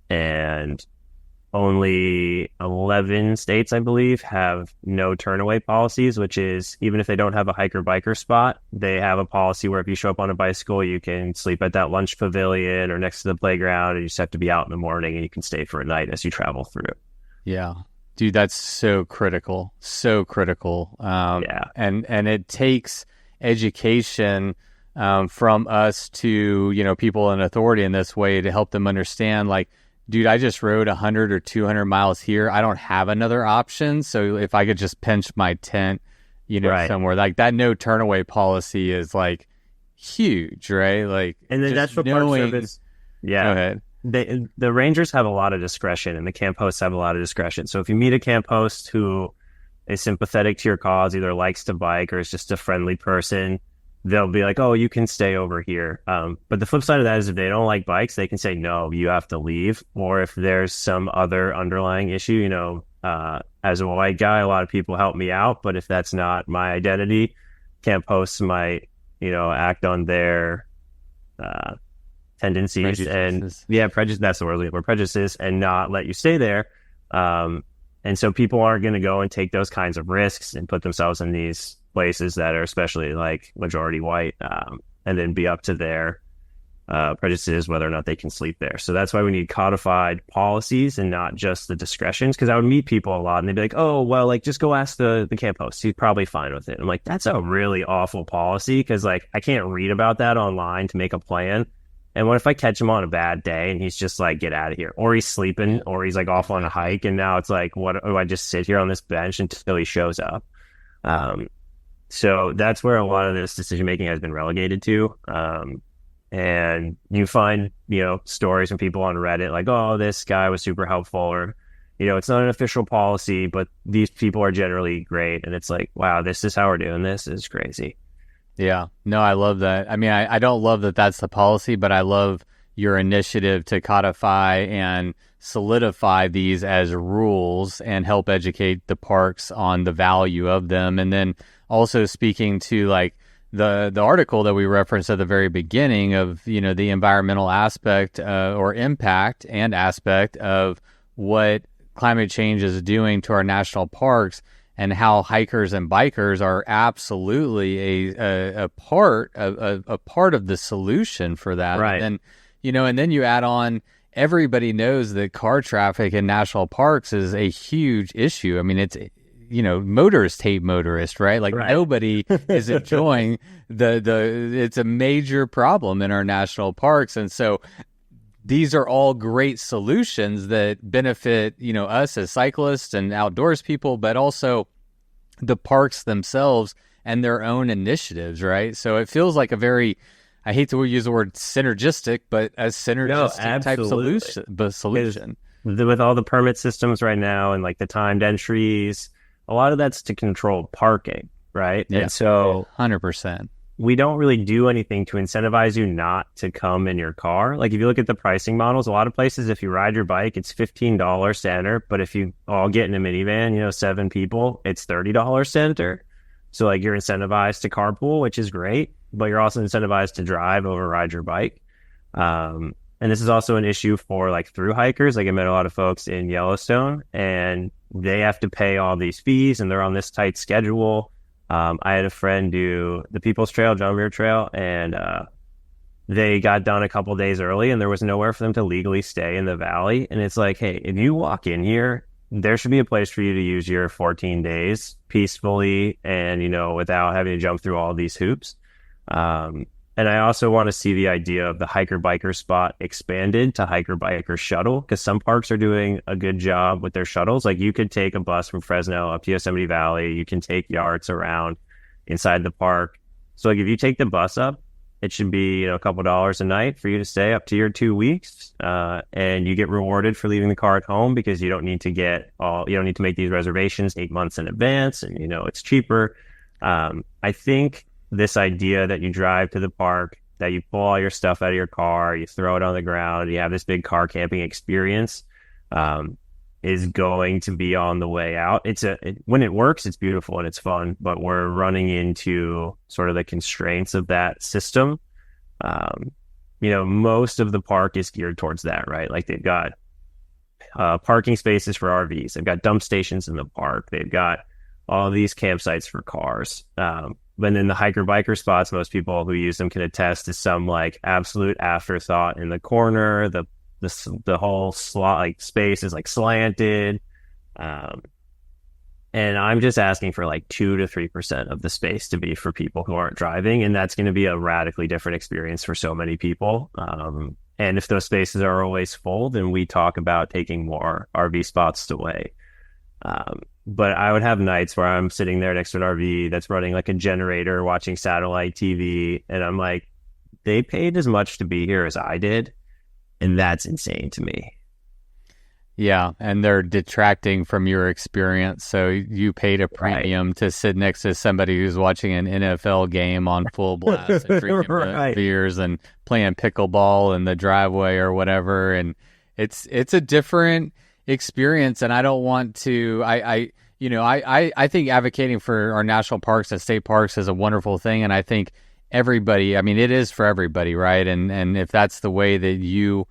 And only 11 states, I believe, have no turnaway policies, which is, even if they don't have a hiker-biker spot, they have a policy where if you show up on a bicycle, you can sleep at that lunch pavilion or next to the playground, and you just have to be out in the morning, and you can stay for a night as you travel through. Yeah. Dude, that's so critical, so critical. Yeah. And it takes education from us to, people in authority in this way to help them understand, like, dude, I just rode 100 or 200 miles here. I don't have another option. So if I could just pinch my tent, Right. somewhere, like that no turn away policy is like huge, right? Like, And then just National Park knowing. Service, Go yeah, ahead. the rangers have a lot of discretion, and the camp hosts have a lot of discretion. So if you meet a camp host who is sympathetic to your cause, either likes to bike or is just a friendly person, they'll be like, "Oh, you can stay over here." But the flip side of that is if they don't like bikes, they can say, "No, you have to leave." Or if there's some other underlying issue, as a white guy, a lot of people help me out, but if that's not my identity, camp hosts might, act on their tendencies Prejudices. prejudice. That's the word, we're prejudices, and not let you stay there. And so people aren't going to go and take those kinds of risks and put themselves in these places that are especially like majority white, and then be up to their prejudices whether or not they can sleep there. So that's why we need codified policies and not just the discretions. Because I would meet people a lot and they'd be like, "Oh, well, like just go ask the camp host. He's probably fine with it." I'm like, that's a really awful policy, because like I can't read about that online to make a plan. And what if I catch him on a bad day and he's just like, "Get out of here," or he's sleeping, or he's like off on a hike, and now it's like, what do I just sit here on this bench until he shows up? So that's where a lot of this decision making has been relegated to. And you find, stories from people on Reddit like, "Oh, this guy was super helpful," or, "It's not an official policy, but these people are generally great." And it's like, wow, this is how we're doing this. Is crazy. Yeah, no, I love that. I mean, I don't love that that's the policy, but I love your initiative to codify and solidify these as rules and help educate the parks on the value of them. And then also speaking to like the article that we referenced at the very beginning of, the environmental aspect or impact and aspect of what climate change is doing to our national parks, and how hikers and bikers are absolutely a part of the solution for that. Right. And then you add on, everybody knows that car traffic in national parks is a huge issue. I mean, it's, motorists hate motorists, right? Like, right. Nobody is enjoying it's a major problem in our national parks. And so these are all great solutions that benefit, us as cyclists and outdoors people, but also the parks themselves and their own initiatives, right? So it feels like I hate to use the word synergistic, but a synergistic type solution. With all the permit systems right now and like the timed entries, a lot of that's to control parking, right? Yeah. And so 100%. We don't really do anything to incentivize you not to come in your car. Like if you look at the pricing models, a lot of places, if you ride your bike, it's $15 to enter. But if you all get in a minivan, 7 people, it's $30 to enter. So like you're incentivized to carpool, which is great, but you're also incentivized to drive over ride your bike. And this is also an issue for like through hikers. Like I met a lot of folks in Yellowstone and they have to pay all these fees and they're on this tight schedule. I had a friend do the People's Trail, John Muir Trail, and they got done a couple days early and there was nowhere for them to legally stay in the valley. And it's like, hey, if you walk in here, there should be a place for you to use your 14 days peacefully and, without having to jump through all these hoops. And I also want to see the idea of the hiker-biker spot expanded to hiker-biker shuttle, because some parks are doing a good job with their shuttles. Like you could take a bus from Fresno up to Yosemite Valley. You can take yachts around inside the park. So like if you take the bus up, it should be a couple dollars a night for you to stay up to your 2 weeks. And you get rewarded for leaving the car at home because you don't need to make these reservations 8 months in advance, and it's cheaper. I think this idea that you drive to the park, that you pull all your stuff out of your car, you throw it on the ground, you have this big car camping experience, is going to be on the way out. When it works, it's beautiful and it's fun, but we're running into sort of the constraints of that system. Most of the park is geared towards that, right? Like they've got parking spaces for RVs, they've got dump stations in the park, they've got all these campsites for cars. But then the hiker-biker spots, most people who use them can attest to some like absolute afterthought in the corner. The whole slot like space is like slanted. Um, and I'm just asking for like 2 to 3% of the space to be for people who aren't driving. And that's going to be a radically different experience for so many people. And if those spaces are always full, then we talk about taking more RV spots away. But I would have nights where I'm sitting there next to an RV that's running like a generator, watching satellite TV. And I'm like, they paid as much to be here as I did. And that's insane to me. Yeah, and they're detracting from your experience. So you paid a Right. premium to sit next to somebody who's watching an NFL game on full blast and drinking Right. beers and playing pickleball in the driveway or whatever. And it's a different experience. And I don't want to. I think advocating for our national parks and state parks is a wonderful thing. And I think everybody. I mean, it is for everybody, right? And if that's the way that you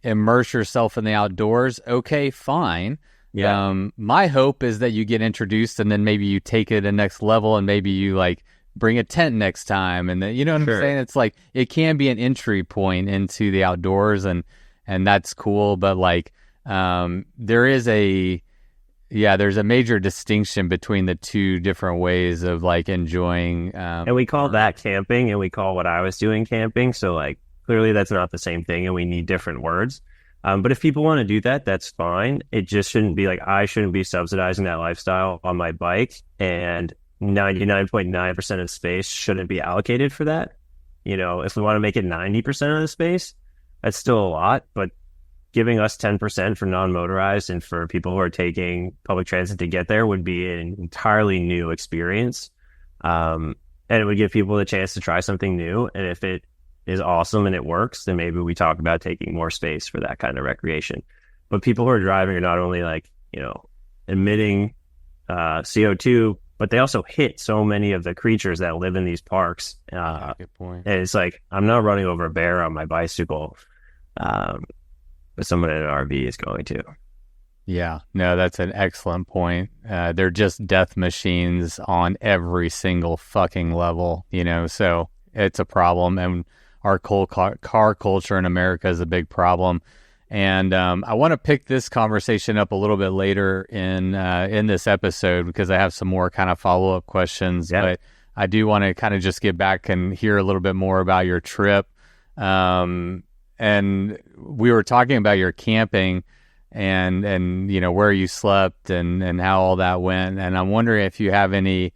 immerse yourself in the outdoors, okay, fine. Yeah. My hope is that you get introduced and then maybe you take it to the next level and maybe you like bring a tent next time. And then, you know what I'm Sure. saying? It's like, it can be an entry point into the outdoors and that's cool. But like, there's a major distinction between the two different ways of like enjoying. And we call that camping, and we call what I was doing camping. So like clearly that's not the same thing, and we need different words. But if people want to do that, that's fine. It just shouldn't be like, I shouldn't be subsidizing that lifestyle on my bike, and 99.9% of space shouldn't be allocated for that. You know, if we want to make it 90% of the space, that's still a lot, but giving us 10% for non-motorized and for people who are taking public transit to get there would be an entirely new experience. And it would give people the chance to try something new. And if it is awesome and it works, then maybe we talk about taking more space for that kind of recreation. But people who are driving are not only like, emitting CO2, but they also hit so many of the creatures that live in these parks. Good point. And it's like, I'm not running over a bear on my bicycle, but someone in an RV is going to. Yeah, no, that's an excellent point. They're just death machines on every single fucking level, so it's a problem. And our car culture in America is a big problem. And I want to pick this conversation up a little bit later in this episode because I have some more kind of follow-up questions. Yeah. But I do want to kind of just get back and hear a little bit more about your trip. And we were talking about your camping and where you slept and how all that went. And I'm wondering if you have any,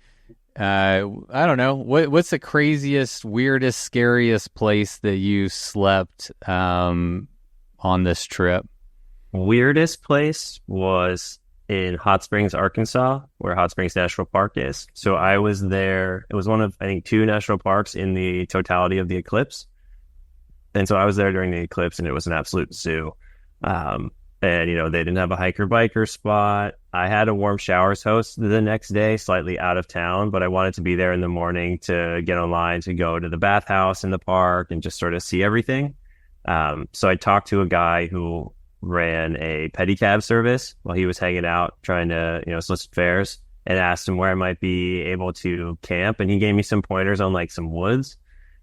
I don't know, what's the craziest, weirdest, scariest place that you slept on this trip? Weirdest place was in Hot Springs, Arkansas, where Hot Springs National Park is. So I was there. It was one of, I think, 2 national parks in the totality of the eclipse. And so I was there during the eclipse, and it was an absolute zoo. And, they didn't have a hiker-biker spot. I had a warm showers host the next day, slightly out of town, but I wanted to be there in the morning to get online to go to the bathhouse in the park and just sort of see everything. So I talked to a guy who ran a pedicab service while he was hanging out, trying to, solicit fares, and asked him where I might be able to camp. And he gave me some pointers on like some woods.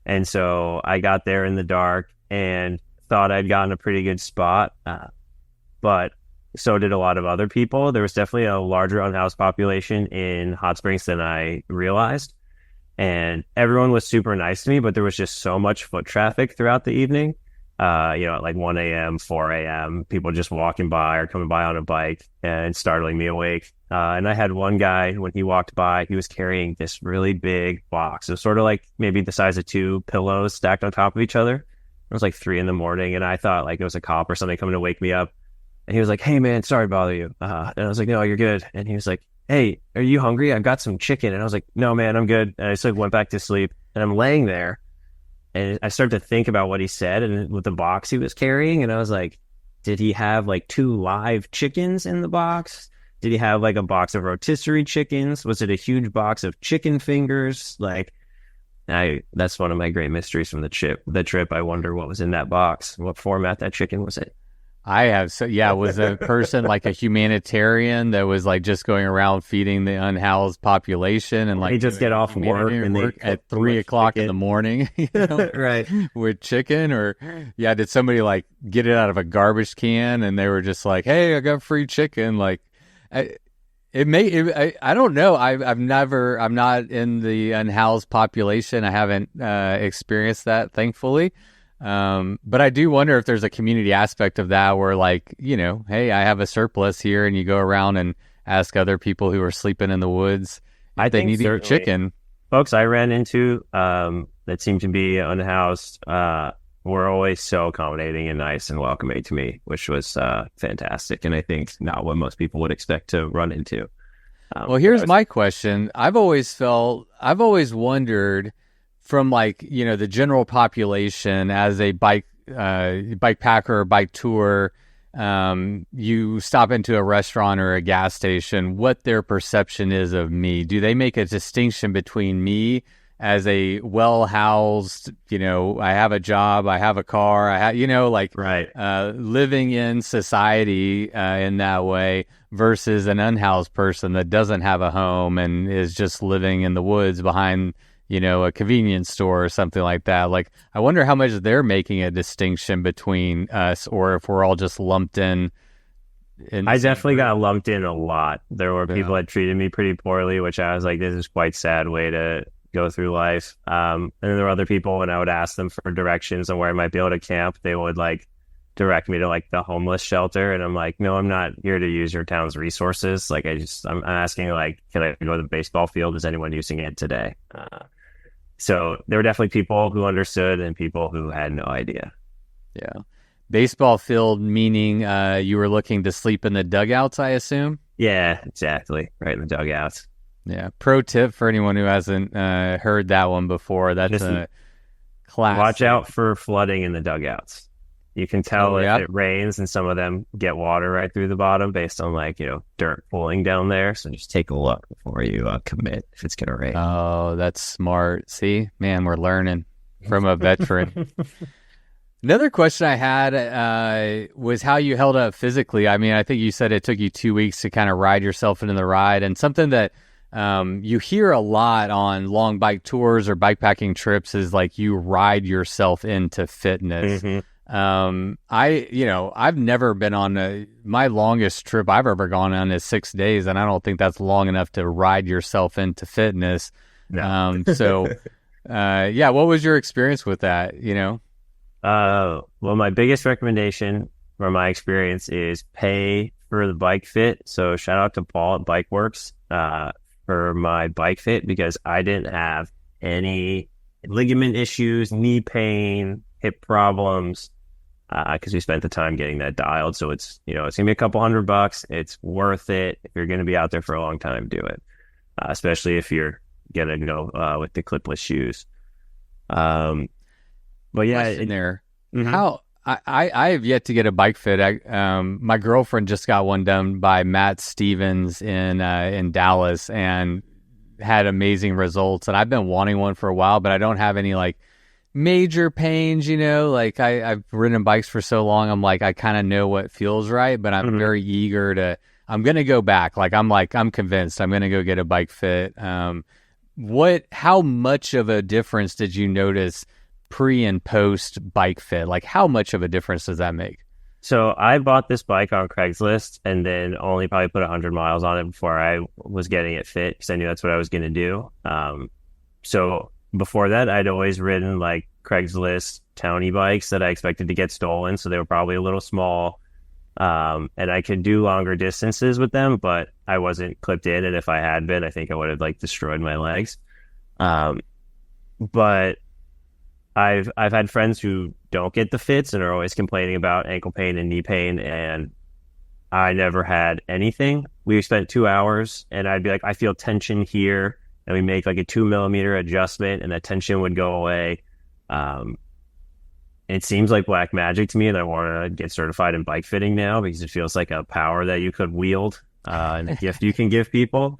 And so I got there in the dark and thought I'd gotten a pretty good spot. But so did a lot of other people. There was definitely a larger unhoused population in Hot Springs than I realized. And everyone was super nice to me, but there was just so much foot traffic throughout the evening. At like 1 a.m., 4 a.m., people just walking by or coming by on a bike and startling me awake. And I had one guy, when he walked by, he was carrying this really big box. It was sort of like maybe the size of 2 pillows stacked on top of each other. It was like 3 a.m, and I thought like it was a cop or something coming to wake me up. And he was like, "Hey man, sorry to bother you." And I was like, "No, you're good." And he was like, "Hey, are you hungry? I've got some chicken." And I was like, "No man, I'm good." And I just like went back to sleep, and I'm laying there. And I started to think about what he said and with the box he was carrying. And I was like, did he have like 2 live chickens in the box? Did he have like a box of rotisserie chickens? Was it a huge box of chicken fingers? That's one of my great mysteries from the trip. I wonder what was in that box. What format that chicken was in. I have. So yeah, was a person like a humanitarian that was like just going around feeding the unhoused population and They like just doing get off work humanitarian and they work cook at too three much o'clock in the chicken. morning, Right. with chicken? Or yeah, did somebody like get it out of a garbage can and they were just like, "Hey, I got free chicken." Like, I, I don't know. I'm not in the unhoused population. I haven't experienced that, thankfully. But I do wonder if there's a community aspect of that where, like, hey, I have a surplus here, and you go around and ask other people who are sleeping in the woods I if they think need to eat certainly chicken. folks I ran into that seemed to be unhoused were always so accommodating and nice and welcoming to me, which was fantastic. And I think not what most people would expect to run into. Well, here's my question. I've always wondered from like, the general population as a bike packer or bike tour, you stop into a restaurant or a gas station, what their perception is of me. Do they make a distinction between me as a well-housed, I have a job, I have a car, Right. living in society in that way versus an unhoused person that doesn't have a home and is just living in the woods behind, a convenience store or something like that. Like, I wonder how much they're making a distinction between us, or if we're all just lumped in. I definitely got lumped in a lot. There were people Yeah. that treated me pretty poorly, which I was like, this is quite sad way to go through life. And then there were other people when I would ask them for directions on where I might be able to camp, they would like direct me to like the homeless shelter. And I'm like, no, I'm not here to use your town's resources. Like, I'm asking like, can I go to the baseball field? Is anyone using it today? So there were definitely people who understood and people who had no idea. Yeah. Baseball field, meaning you were looking to sleep in the dugouts, I assume? Yeah, exactly. Right in the dugouts. Yeah. Pro tip for anyone who hasn't heard that one before. That's Just a classic. watch out for flooding in the dugouts. You can tell if yeah. it rains and some of them get water right through the bottom based on like, dirt pooling down there. So just take a look before you commit if it's going to rain. Oh, that's smart. See, man, we're learning from a veteran. Another question I had was how you held up physically. I mean, I think you said it took you 2 weeks to kind of ride yourself into the ride, and something that you hear a lot on long bike tours or bikepacking trips is like you ride yourself into fitness. Mm-hmm. I've never been on my longest trip I've ever gone on is 6 days, and I don't think that's long enough to ride yourself into fitness. No. Yeah, what was your experience with that? Well, my biggest recommendation from my experience is pay for the bike fit. So shout out to Paul at Bike Works for my bike fit, because I didn't have any ligament issues, knee pain, hip problems, because we spent the time getting that dialed. So it's gonna be a couple $100. It's worth it. If you're gonna be out there for a long time, do it. Especially if you're gonna go with the clipless shoes. But yeah, there. Mm-hmm. How I have yet to get a bike fit. My girlfriend just got one done by Matt Stevens in Dallas and had amazing results. And I've been wanting one for a while, but I don't have any like major pains. Like I've ridden bikes for so long. I'm like, I kind of know what feels right, but I'm very eager to. I'm gonna go back. I'm convinced I'm gonna go get a bike fit. How much of a difference did you notice pre and post bike fit? Like, how much of a difference does that make? So I bought this bike on Craigslist and then only probably put 100 miles on it before I was getting it fit, because I knew that's what I was going to do. So before that, I'd always ridden like Craigslist townie bikes that I expected to get stolen. So they were probably a little small. And I could do longer distances with them, but I wasn't clipped in. And if I had been, I think I would have like destroyed my legs. But I've had friends who don't get the fits and are always complaining about ankle pain and knee pain, and I never had anything. We spent 2 hours and I'd be like, I feel tension here, and we make like a 2 millimeter adjustment and that tension would go away. It seems like black magic to me, and I want to get certified in bike fitting now because it feels like a power that you could wield and a gift you can give people.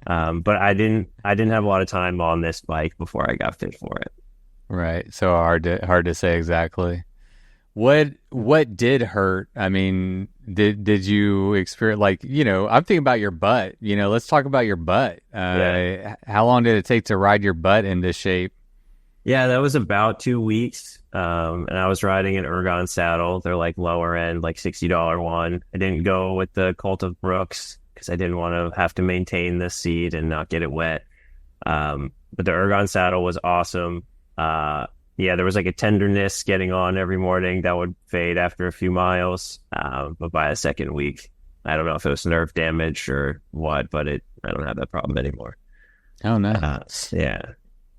But I didn't have a lot of time on this bike before I got fit for it. Right. So hard to say exactly. What did hurt? I mean, did you experience, like, I'm thinking about your butt. Let's talk about your butt. Yeah. How long did it take to ride your butt into shape? Yeah, that was about 2 weeks. And I was riding an Ergon saddle. They're like lower end, like $60 one. I didn't go with the Cult of Brooks because I didn't want to have to maintain the seat and not get it wet. But the Ergon saddle was awesome. Yeah, there was like a tenderness getting on every morning that would fade after a few miles. But by the second week, I don't know if it was nerve damage or what, but I don't have that problem anymore. Oh, no. Yeah.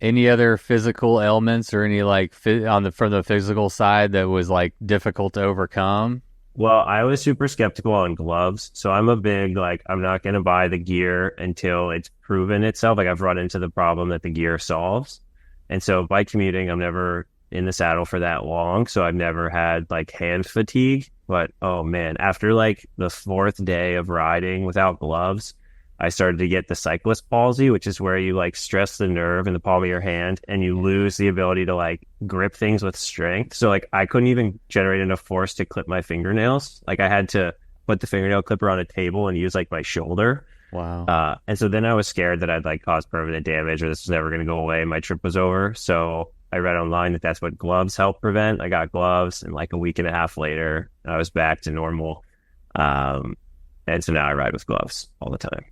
Any other physical ailments or any like from the physical side that was like difficult to overcome? Well, I was super skeptical on gloves. So I'm a big, like, I'm not going to buy the gear until it's proven itself. Like, I've run into the problem that the gear solves. And so by commuting, I'm never in the saddle for that long. So I've never had like hand fatigue. But oh man, after like the fourth day of riding without gloves, I started to get the cyclist palsy, which is where you like stress the nerve in the palm of your hand and you lose the ability to like grip things with strength. So like I couldn't even generate enough force to clip my fingernails. Like I had to put the fingernail clipper on a table and use like my shoulder. Wow. And so then I was scared that I'd like cause permanent damage or this was never going to go away. My trip was over. So I read online that that's what gloves help prevent. I got gloves and like a week and a half later, I was back to normal. And so now I ride with gloves all the time.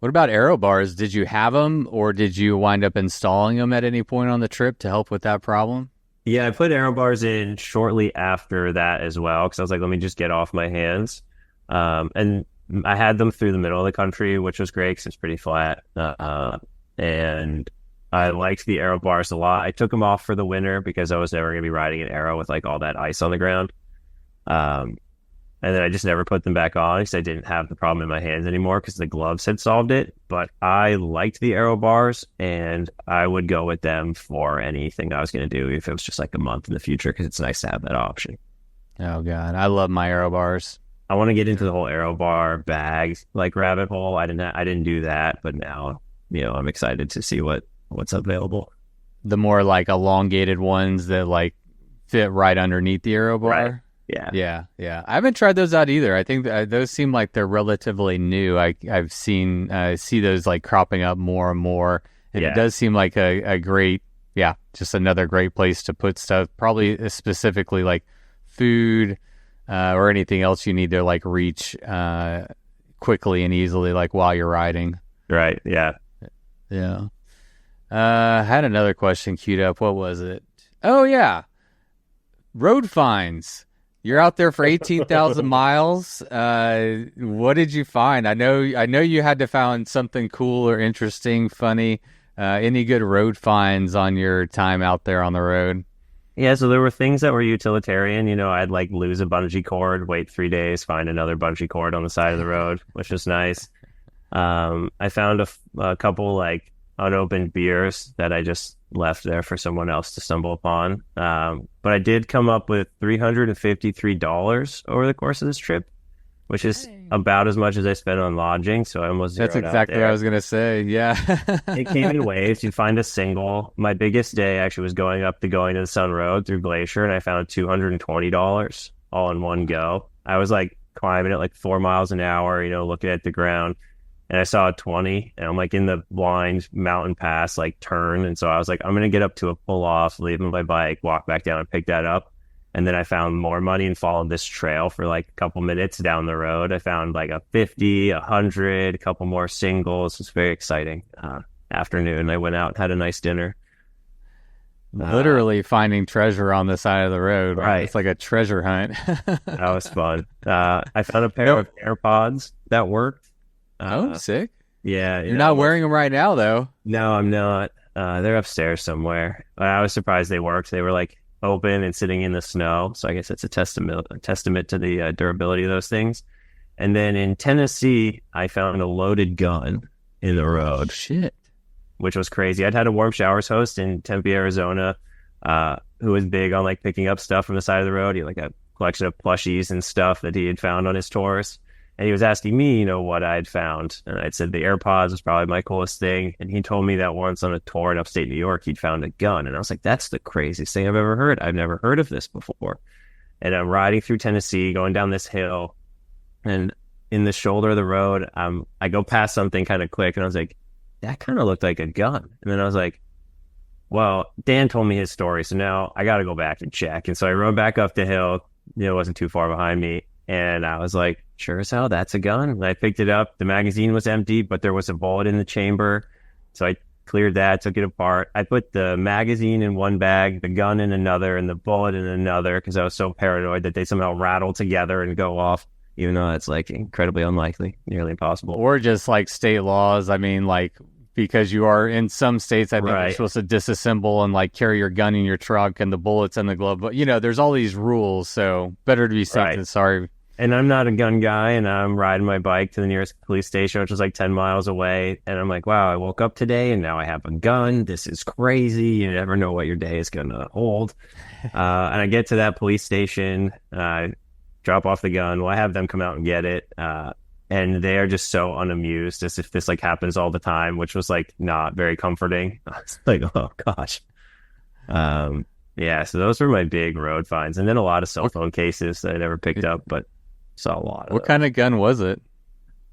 What about aero bars? Did you have them or did you wind up installing them at any point on the trip to help with that problem? Yeah, I put aero bars in shortly after that as well because I was like, let me just get off my hands. And I had them through the middle of the country, which was great because it's pretty flat. And I liked the aero bars a lot. I took them off for the winter because I was never going to be riding an aero with like all that ice on the ground. And then I just never put them back on because I didn't have the problem in my hands anymore because the gloves had solved it. But I liked the aero bars and I would go with them for anything I was going to do if it was just like a month in the future because it's nice to have that option. Oh, God. I love my aero bars. I want to get into the whole aero bar bag like rabbit hole. I didn't do that, but now, I'm excited to see what's available. The more like elongated ones that like fit right underneath the aero bar. Right. Yeah. I haven't tried those out either. I think those seem like they're relatively new. I've seen see those like cropping up more and more. And It does seem like a great, just another great place to put stuff. Probably specifically like food or anything else you need to like reach quickly and easily, like while you're riding. Right. Yeah. Yeah. I had another question queued up. What was it? Oh yeah, road finds. You're out there for 18,000 miles. What did you find? I know you had to find something cool or interesting, funny. Any good road finds on your time out there on the road? Yeah, so there were things that were utilitarian. I'd like lose a bungee cord, wait 3 days, find another bungee cord on the side of the road, which was nice. I found a couple like unopened beers that I just left there for someone else to stumble upon. But I did come up with $353 over the course of this trip, which is about as much as I spent on lodging. So I almost zeroed That's exactly what I was going to say. Yeah. It came in waves. You find a single. My biggest day actually was going to the Sun Road through Glacier, and I found $220 all in one go. I was like climbing at like 4 miles an hour, looking at the ground. And I saw a 20 and I'm like in the blind mountain pass, like turn. And so I was like, I'm going to get up to a pull off, leave my bike, walk back down and pick that up. And then I found more money and followed this trail for like a couple minutes down the road. I found like a 50, 100, a couple more singles. It was very exciting. Afternoon, I went out and had a nice dinner. Literally finding treasure on the side of the road. Right. It's like a treasure hunt. That was fun. I found a pair of AirPods that worked. Sick. Yeah. You're not wearing them right now, though. No, I'm not. They're upstairs somewhere. I was surprised they worked. They were like open and sitting in the snow. So I guess it's a testament to the durability of those things. And then in Tennessee, I found a loaded gun in the road. Shit. Which was crazy. I'd had a Warm Showers host in Tempe, Arizona, who was big on like picking up stuff from the side of the road. He had like a collection of plushies and stuff that he had found on his tours. And he was asking me, what I'd found. And I'd said the AirPods was probably my coolest thing. And he told me that once on a tour in upstate New York, he'd found a gun. And I was like, that's the craziest thing I've ever heard. I've never heard of this before. and I'm riding through Tennessee, going down this hill, and in the shoulder of the road, I go past something kind of quick, and I was like, that kind of looked like a gun. And then I was like, well, Dan told me his story, so now I got to go back and check. And so I rode back up the hill. It wasn't too far behind me. And I was like, sure as hell, that's a gun. And I picked it up. The magazine was empty, but there was a bullet in the chamber. So I cleared that, took it apart. I put the magazine in one bag, the gun in another, and the bullet in another, because I was so paranoid that they somehow rattle together and go off, even though it's like incredibly unlikely, nearly impossible. Or just like state laws. I mean, like, because you are in some states, I think you're supposed to disassemble and like carry your gun in your trunk and the bullets in the glove. But, you know, there's all these rules. So better to be safe than sorry. And I'm not a gun guy, and I'm riding my bike to the nearest police station, which was like 10 miles away. And I'm like, wow, I woke up today and now I have a gun. This is crazy. You never know what your day is going to hold. And I get to that police station, drop off the gun. Well, I have them come out and get it. And they are just so unamused, as if this like happens all the time, which was like not very comforting. I was like, oh gosh. Yeah, so those were my big road finds. And then a lot of cell phone cases that I never picked up, but saw a lot of What kind of gun was it?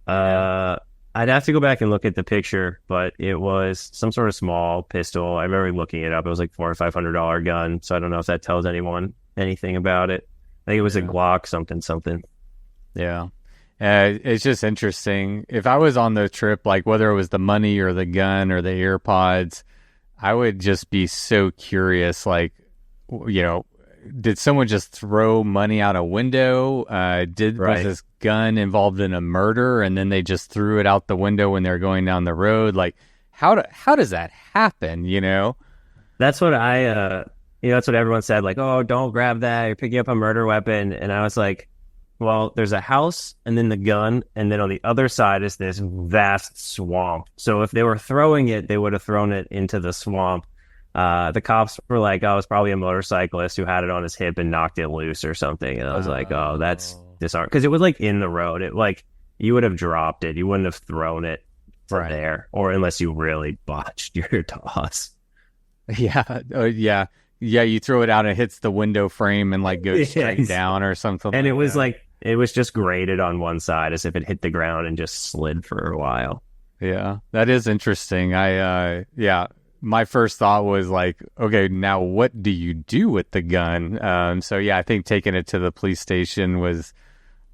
I'd have to go back and look at the picture, but it was some sort of small pistol. I remember looking it up. It was like $400 or $500 gun. So I don't know if that tells anyone anything about it. I think it was a Glock something. Yeah. It's just interesting. If I was on the trip, like whether it was the money or the gun or the AirPods, I would just be so curious, like, you know, did someone just throw money out a window? Was this gun involved in a murder and then they just threw it out the window when they're going down the road? Like, how does that happen, you know? That's what that's what everyone said, like, oh, don't grab that, you're picking up a murder weapon. And I was like, well, there's a house and then the gun, and then on the other side is this vast swamp. So if they were throwing it, they would have thrown it into the swamp. The cops were like, oh, it's probably a motorcyclist who had it on his hip and knocked it loose or something. And I was like, oh, that's disarming. Because it was like in the road. It like, you would have dropped it. You wouldn't have thrown it there, or unless you really botched your toss. Yeah. Yeah. Yeah, you throw it out and it hits the window frame and like goes straight down or something. And it was like, it was just graded on one side as if it hit the ground and just slid for a while. Yeah, that is interesting. My first thought was like, okay, now what do you do with the gun? So yeah, I think taking it to the police station was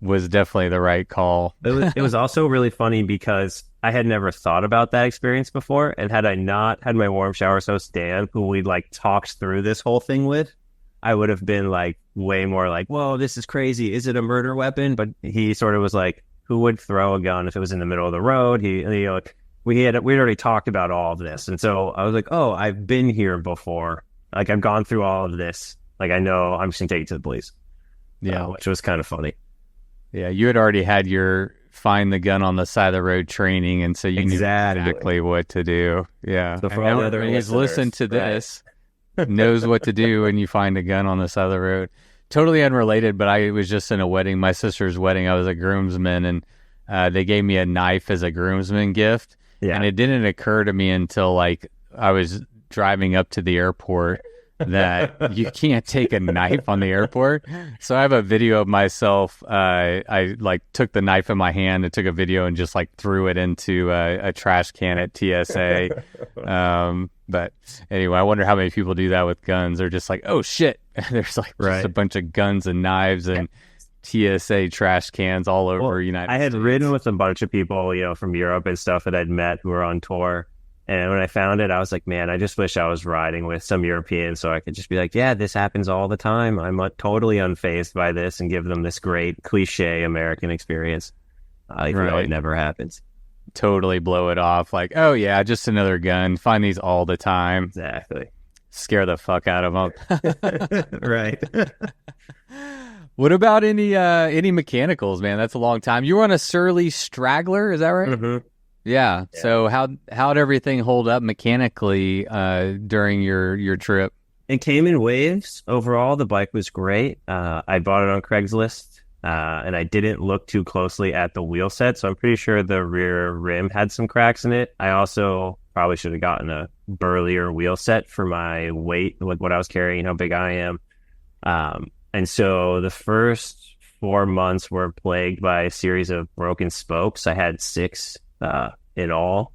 definitely the right call. It was also really funny because I had never thought about that experience before. And had I not had my warm showers host, Dan, who we like talked through this whole thing with, I would have been like way more like, whoa, this is crazy. Is it a murder weapon? But he sort of was like, who would throw a gun if it was in the middle of the road? We'd already talked about all of this. And so I was like, oh, I've been here before. Like, I've gone through all of this. Like, I know I'm just going to take it to the police. Yeah. Which was kind of funny. Yeah. You had already had your find the gun on the side of the road training. And so you knew exactly what to do. Yeah. So for all the other listen to this, knows what to do when you find a gun on the side of the road. Totally unrelated, but I was just in a wedding, my sister's wedding. I was a groomsman, and they gave me a knife as a groomsman gift. Yeah. And it didn't occur to me until like I was driving up to the airport that you can't take a knife on the airport. So I have a video of myself. I like took the knife in my hand and took a video and just like threw it into a trash can at TSA. But anyway, I wonder how many people do that with guns. They're just like, oh shit, there's like just a bunch of guns and knives and TSA trash cans all over United States. I had ridden with a bunch of people, from Europe and stuff that I'd met who were on tour. And when I found it, I was like, man, I just wish I was riding with some Europeans so I could just be like, yeah, this happens all the time. I'm totally unfazed by this, and give them this great cliche American experience. Even though it never happens. Totally blow it off. Like, oh yeah, just another gun. Find these all the time. Exactly. Scare the fuck out of them. Right. What about any mechanicals, man? That's a long time. You were on a Surly Straggler, is that right? Mm-hmm. Yeah. So how'd everything hold up mechanically during your trip? It came in waves. Overall, the bike was great. I bought it on Craigslist, and I didn't look too closely at the wheel set, so I'm pretty sure the rear rim had some cracks in it. I also probably should have gotten a burlier wheel set for my weight, like what I was carrying, how big I am. And so the first 4 months were plagued by a series of broken spokes. I had six in all.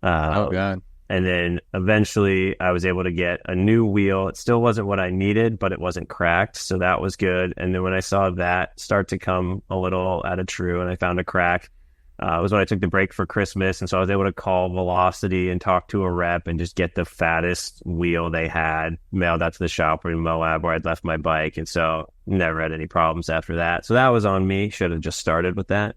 Oh Uh, God. and then eventually I was able to get a new wheel. It still wasn't what I needed, but it wasn't cracked. So that was good. And then when I saw that start to come a little out of true and I found a crack, it was when I took the break for Christmas. And so I was able to call Velocity and talk to a rep and just get the fattest wheel they had mailed out to the shop in Moab where I'd left my bike. And so never had any problems after that. So that was on me. Should have just started with that.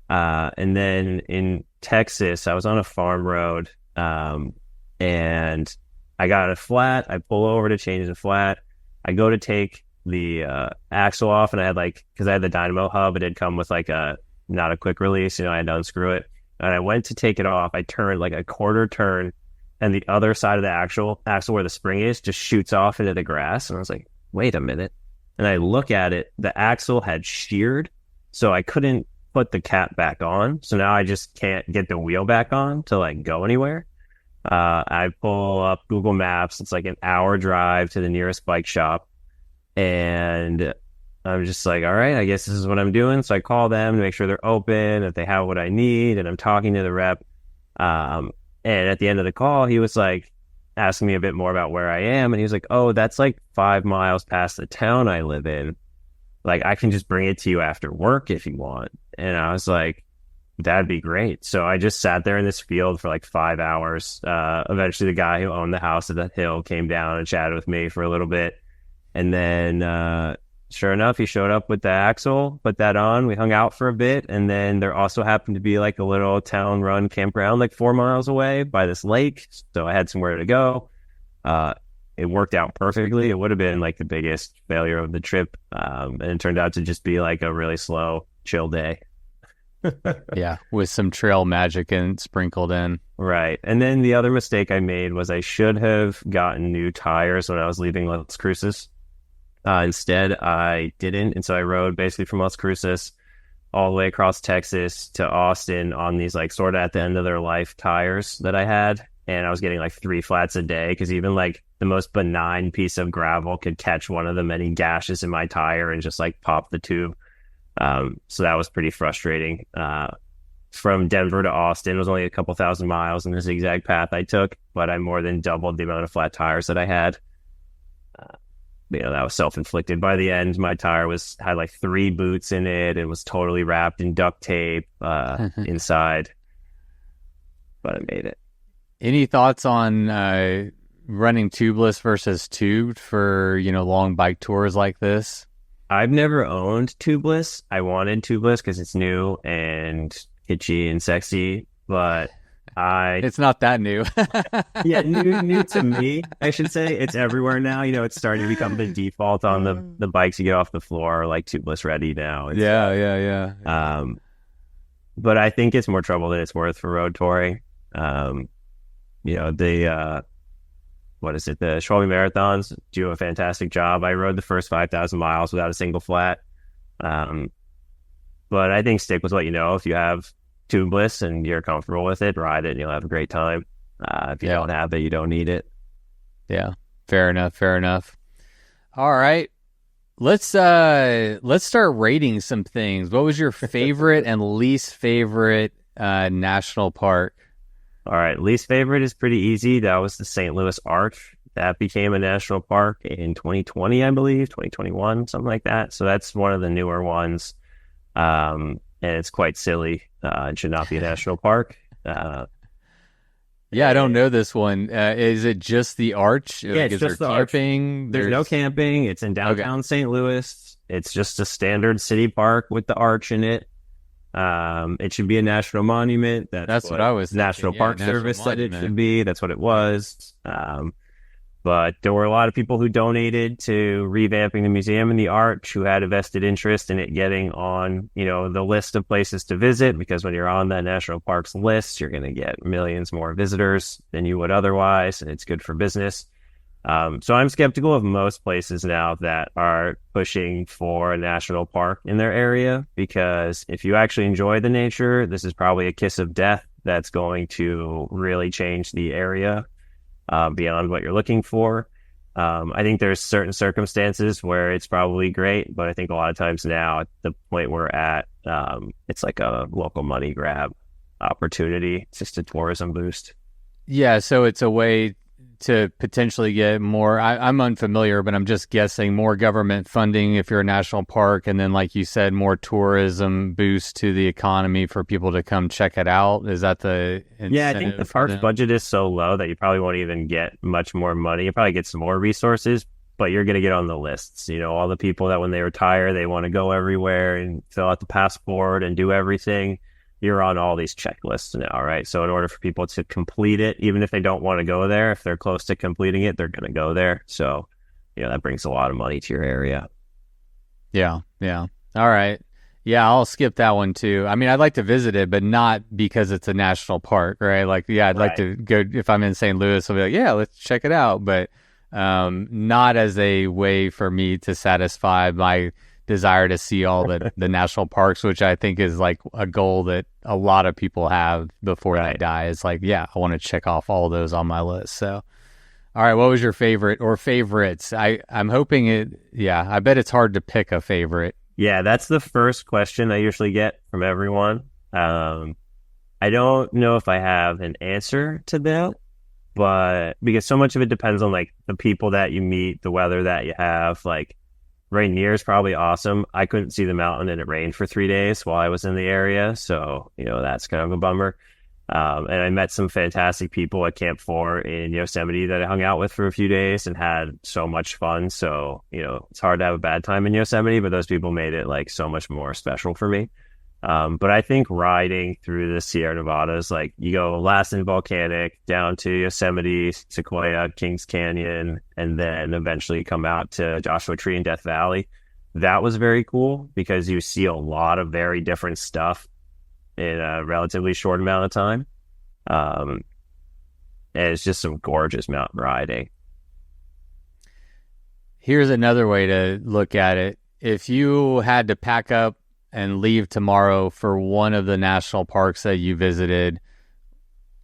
And then in Texas, I was on a farm road, and I got a flat. I pull over to change the flat. I go to take the axle off, and I had because I had the dynamo hub, it had come with not a quick release. I had to unscrew it. And I went to take it off. I turned like a quarter turn, and the other side of the axle where the spring is just shoots off into the grass. And I was like, wait a minute. And I look at it, the axle had sheared, so I couldn't put the cap back on. So now I just can't get the wheel back on to go anywhere. I pull up Google Maps. It's like an hour drive to the nearest bike shop. And I'm just like, all right, I guess this is what I'm doing. So I call them to make sure they're open, that they have what I need. And I'm talking to the rep. And at the end of the call, he was asking me a bit more about where I am. And he was like, oh, that's 5 miles past the town I live in. I can just bring it to you after work if you want. And I was like, that'd be great. So I just sat there in this field for 5 hours. Eventually the guy who owned the house at that hill came down and chatted with me for a little bit. And then, sure enough, he showed up with the axle, put that on. We hung out for a bit. And then there also happened to be a little town run campground 4 miles away by this lake. So I had somewhere to go. It worked out perfectly. It would have been the biggest failure of the trip. And it turned out to just be a really slow, chill day. Yeah, with some trail magic and sprinkled in. Right. And then the other mistake I made was I should have gotten new tires when I was leaving Las Cruces. Instead, I didn't. And so I rode basically from Las Cruces all the way across Texas to Austin on these sort of at the end of their life tires that I had. And I was getting 3 flats a day because even the most benign piece of gravel could catch one of the many gashes in my tire and just pop the tube. So that was pretty frustrating. From Denver to Austin was only a couple thousand miles in the zigzag path I took, but I more than doubled the amount of flat tires that I had. That was self-inflicted. By the end, my tire had 3 boots in it and was totally wrapped in duct tape inside, but I made it. Any thoughts on running tubeless versus tubed for long bike tours like this? I've never owned tubeless. I wanted tubeless because it's new and kitschy and sexy, but it's not that new. Yeah, new to me, I should say. It's everywhere now. It's starting to become the default on the bikes you get off the floor, tubeless ready now. Yeah. But I think it's more trouble than it's worth for road touring. What is it? The Schwalbe Marathons do a fantastic job. I rode the first 5,000 miles without a single flat. But I think stick with what you know. If you have tubeless and you're comfortable with it, ride it and you'll have a great time. If you don't have it, you don't need it. Yeah, fair enough. All right. Let's start rating some things. What was your favorite and least favorite national park? All right, least favorite is pretty easy. That was the St. Louis Arch. That became a national park in 2020, I believe, 2021, something like that. So that's one of the newer ones. And it's quite silly. It should not be a national park. Yeah, I don't know this one. Is it just the Arch? Yeah, it's just the camping? Arch. There's no camping. It's in downtown St. Louis. It's just a standard city park with the Arch in it. It should be a national monument. That's what I was thinking. National Park Service said it should be. That's what it was. But there were a lot of people who donated to revamping the museum and the Arch who had a vested interest in it getting on, the list of places to visit, because when you're on that national parks list, you're going to get millions more visitors than you would otherwise, and it's good for business. So I'm skeptical of most places now that are pushing for a national park in their area, because if you actually enjoy the nature, this is probably a kiss of death that's going to really change the area beyond what you're looking for. I think there's certain circumstances where it's probably great, but I think a lot of times now at the point we're at, it's like a local money grab opportunity. It's just a tourism boost. Yeah, so it's a way to potentially get more, I'm unfamiliar, but I'm just guessing more government funding if you're a national park. And then, like you said, more tourism boost to the economy for people to come check it out. Is that the incentive? Yeah, I think the park's budget is so low that you probably won't even get much more money. You probably get some more resources, but you're going to get on the lists. You know, all the people that when they retire, they want to go everywhere and fill out the passport and do everything. You're on all these checklists now, right? So in order for people to complete it, even if they don't want to go there, if they're close to completing it, they're going to go there. So, you know, that brings a lot of money to your area. Yeah, yeah. All right. Yeah, I'll skip that one too. I mean, I'd like to visit it, but not because it's a national park, right? Like, yeah, I'd like to go, if I'm in St. Louis, I'll be like, yeah, let's check it out. But not as a way for me to satisfy my desire to see all the national parks, which I think is like a goal that a lot of people have before they die. It's like, yeah, I want to check off all of those on my list. So, all right, what was your favorite or favorites? I'm hoping I bet it's hard to pick a favorite. Yeah, that's the first question I usually get from everyone. I don't know if I have an answer to that, but because so much of it depends on like the people that you meet, the weather that you have. Like Rainier is probably awesome. I couldn't see the mountain and it rained for 3 days while I was in the area. So, you know, that's kind of a bummer. And I met some fantastic people at Camp 4 in Yosemite that I hung out with for a few days and had so much fun. So, you know, it's hard to have a bad time in Yosemite, but those people made it like so much more special for me. But I think riding through the Sierra Nevadas, like you go Lassen Volcanic down to Yosemite, Sequoia, Kings Canyon, and then eventually come out to Joshua Tree and Death Valley. That was very cool because you see a lot of very different stuff in a relatively short amount of time. And it's just some gorgeous mountain riding. Here's another way to look at it. If you had to pack up and leave tomorrow for one of the national parks that you visited,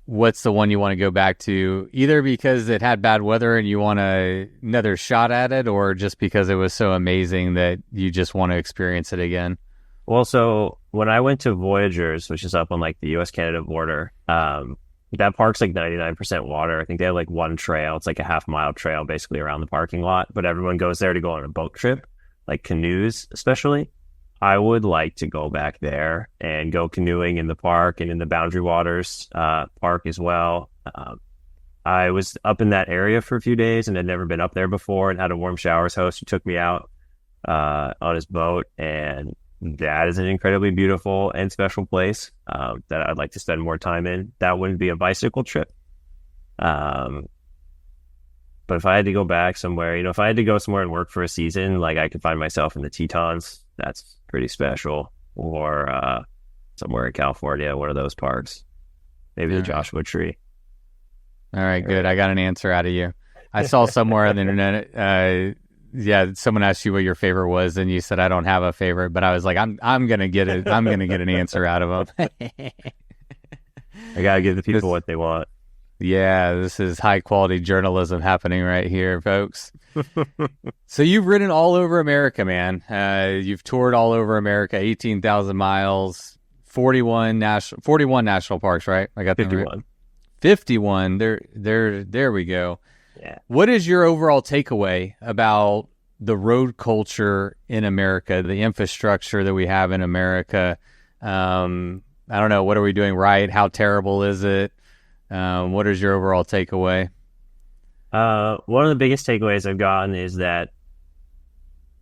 what's the one you want to go back to? Either because it had bad weather and you want another shot at it, or just because it was so amazing that you just want to experience it again? Well, so when I went to Voyageurs, which is up on like the U.S.-Canada border, that park's like 99% water. I think they have like one trail. It's like a half-mile trail basically around the parking lot, but everyone goes there to go on a boat trip, like canoes especially. I would like to go back there and go canoeing in the park and in the Boundary Waters park as well. I was up in that area for a few days and had never been up there before, and had a Warm Showers host who took me out on his boat, and that is an incredibly beautiful and special place that I'd like to spend more time in. That wouldn't be a bicycle trip. But if I had to go back somewhere, you know, if I had to go somewhere and work for a season, like I could find myself in the Tetons, that's pretty special, or somewhere in California, one of those parks, maybe the Joshua Tree. All right, good. I got an answer out of you. I saw somewhere on the internet, someone asked you what your favorite was, and you said I don't have a favorite, but I was like, I'm gonna get it. I'm gonna get an answer out of them. I gotta give the people what they want. Yeah, this is high quality journalism happening right here, folks. So you've ridden all over America, man. You've toured all over America, 18,000 miles, 41 national parks, right? I got 51. 51. There we go. Yeah. What is your overall takeaway about the road culture in America, the infrastructure that we have in America? I don't know. What are we doing right? How terrible is it? What is your overall takeaway? One of the biggest takeaways I've gotten is that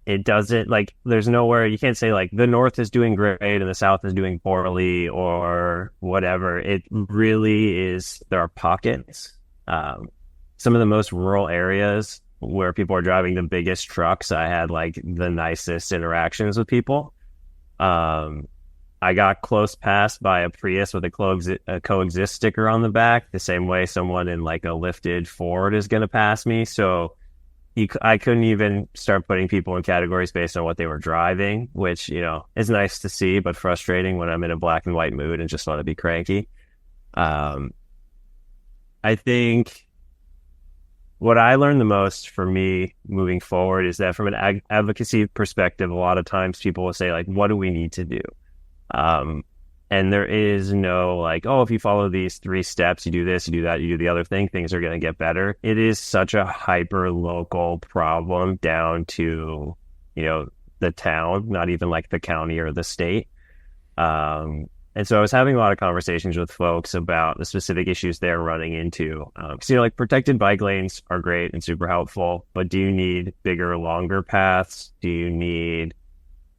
it doesn't, like, there's nowhere, you can't say like the North is doing great and the South is doing poorly or whatever. It really is, there are pockets. Some of the most rural areas where people are driving the biggest trucks, I had like the nicest interactions with people. I got close passed by a Prius with a coexist sticker on the back, the same way someone in like a lifted Ford is going to pass me. So I couldn't even start putting people in categories based on what they were driving, which, you know, is nice to see, but frustrating when I'm in a black and white mood and just want to be cranky. I think what I learned the most for me moving forward is that from an advocacy perspective, a lot of times people will say like, what do we need to do? Um, and there is no like, oh, if you follow these 3 steps, you do this, you do that, you do the other thing, things are going to get better. It is such a hyper local problem down to, the town, not even like the county or the state. And so I was having a lot of conversations with folks about the specific issues they're running into. Like protected bike lanes are great and super helpful, but do you need bigger, longer paths? Do you need,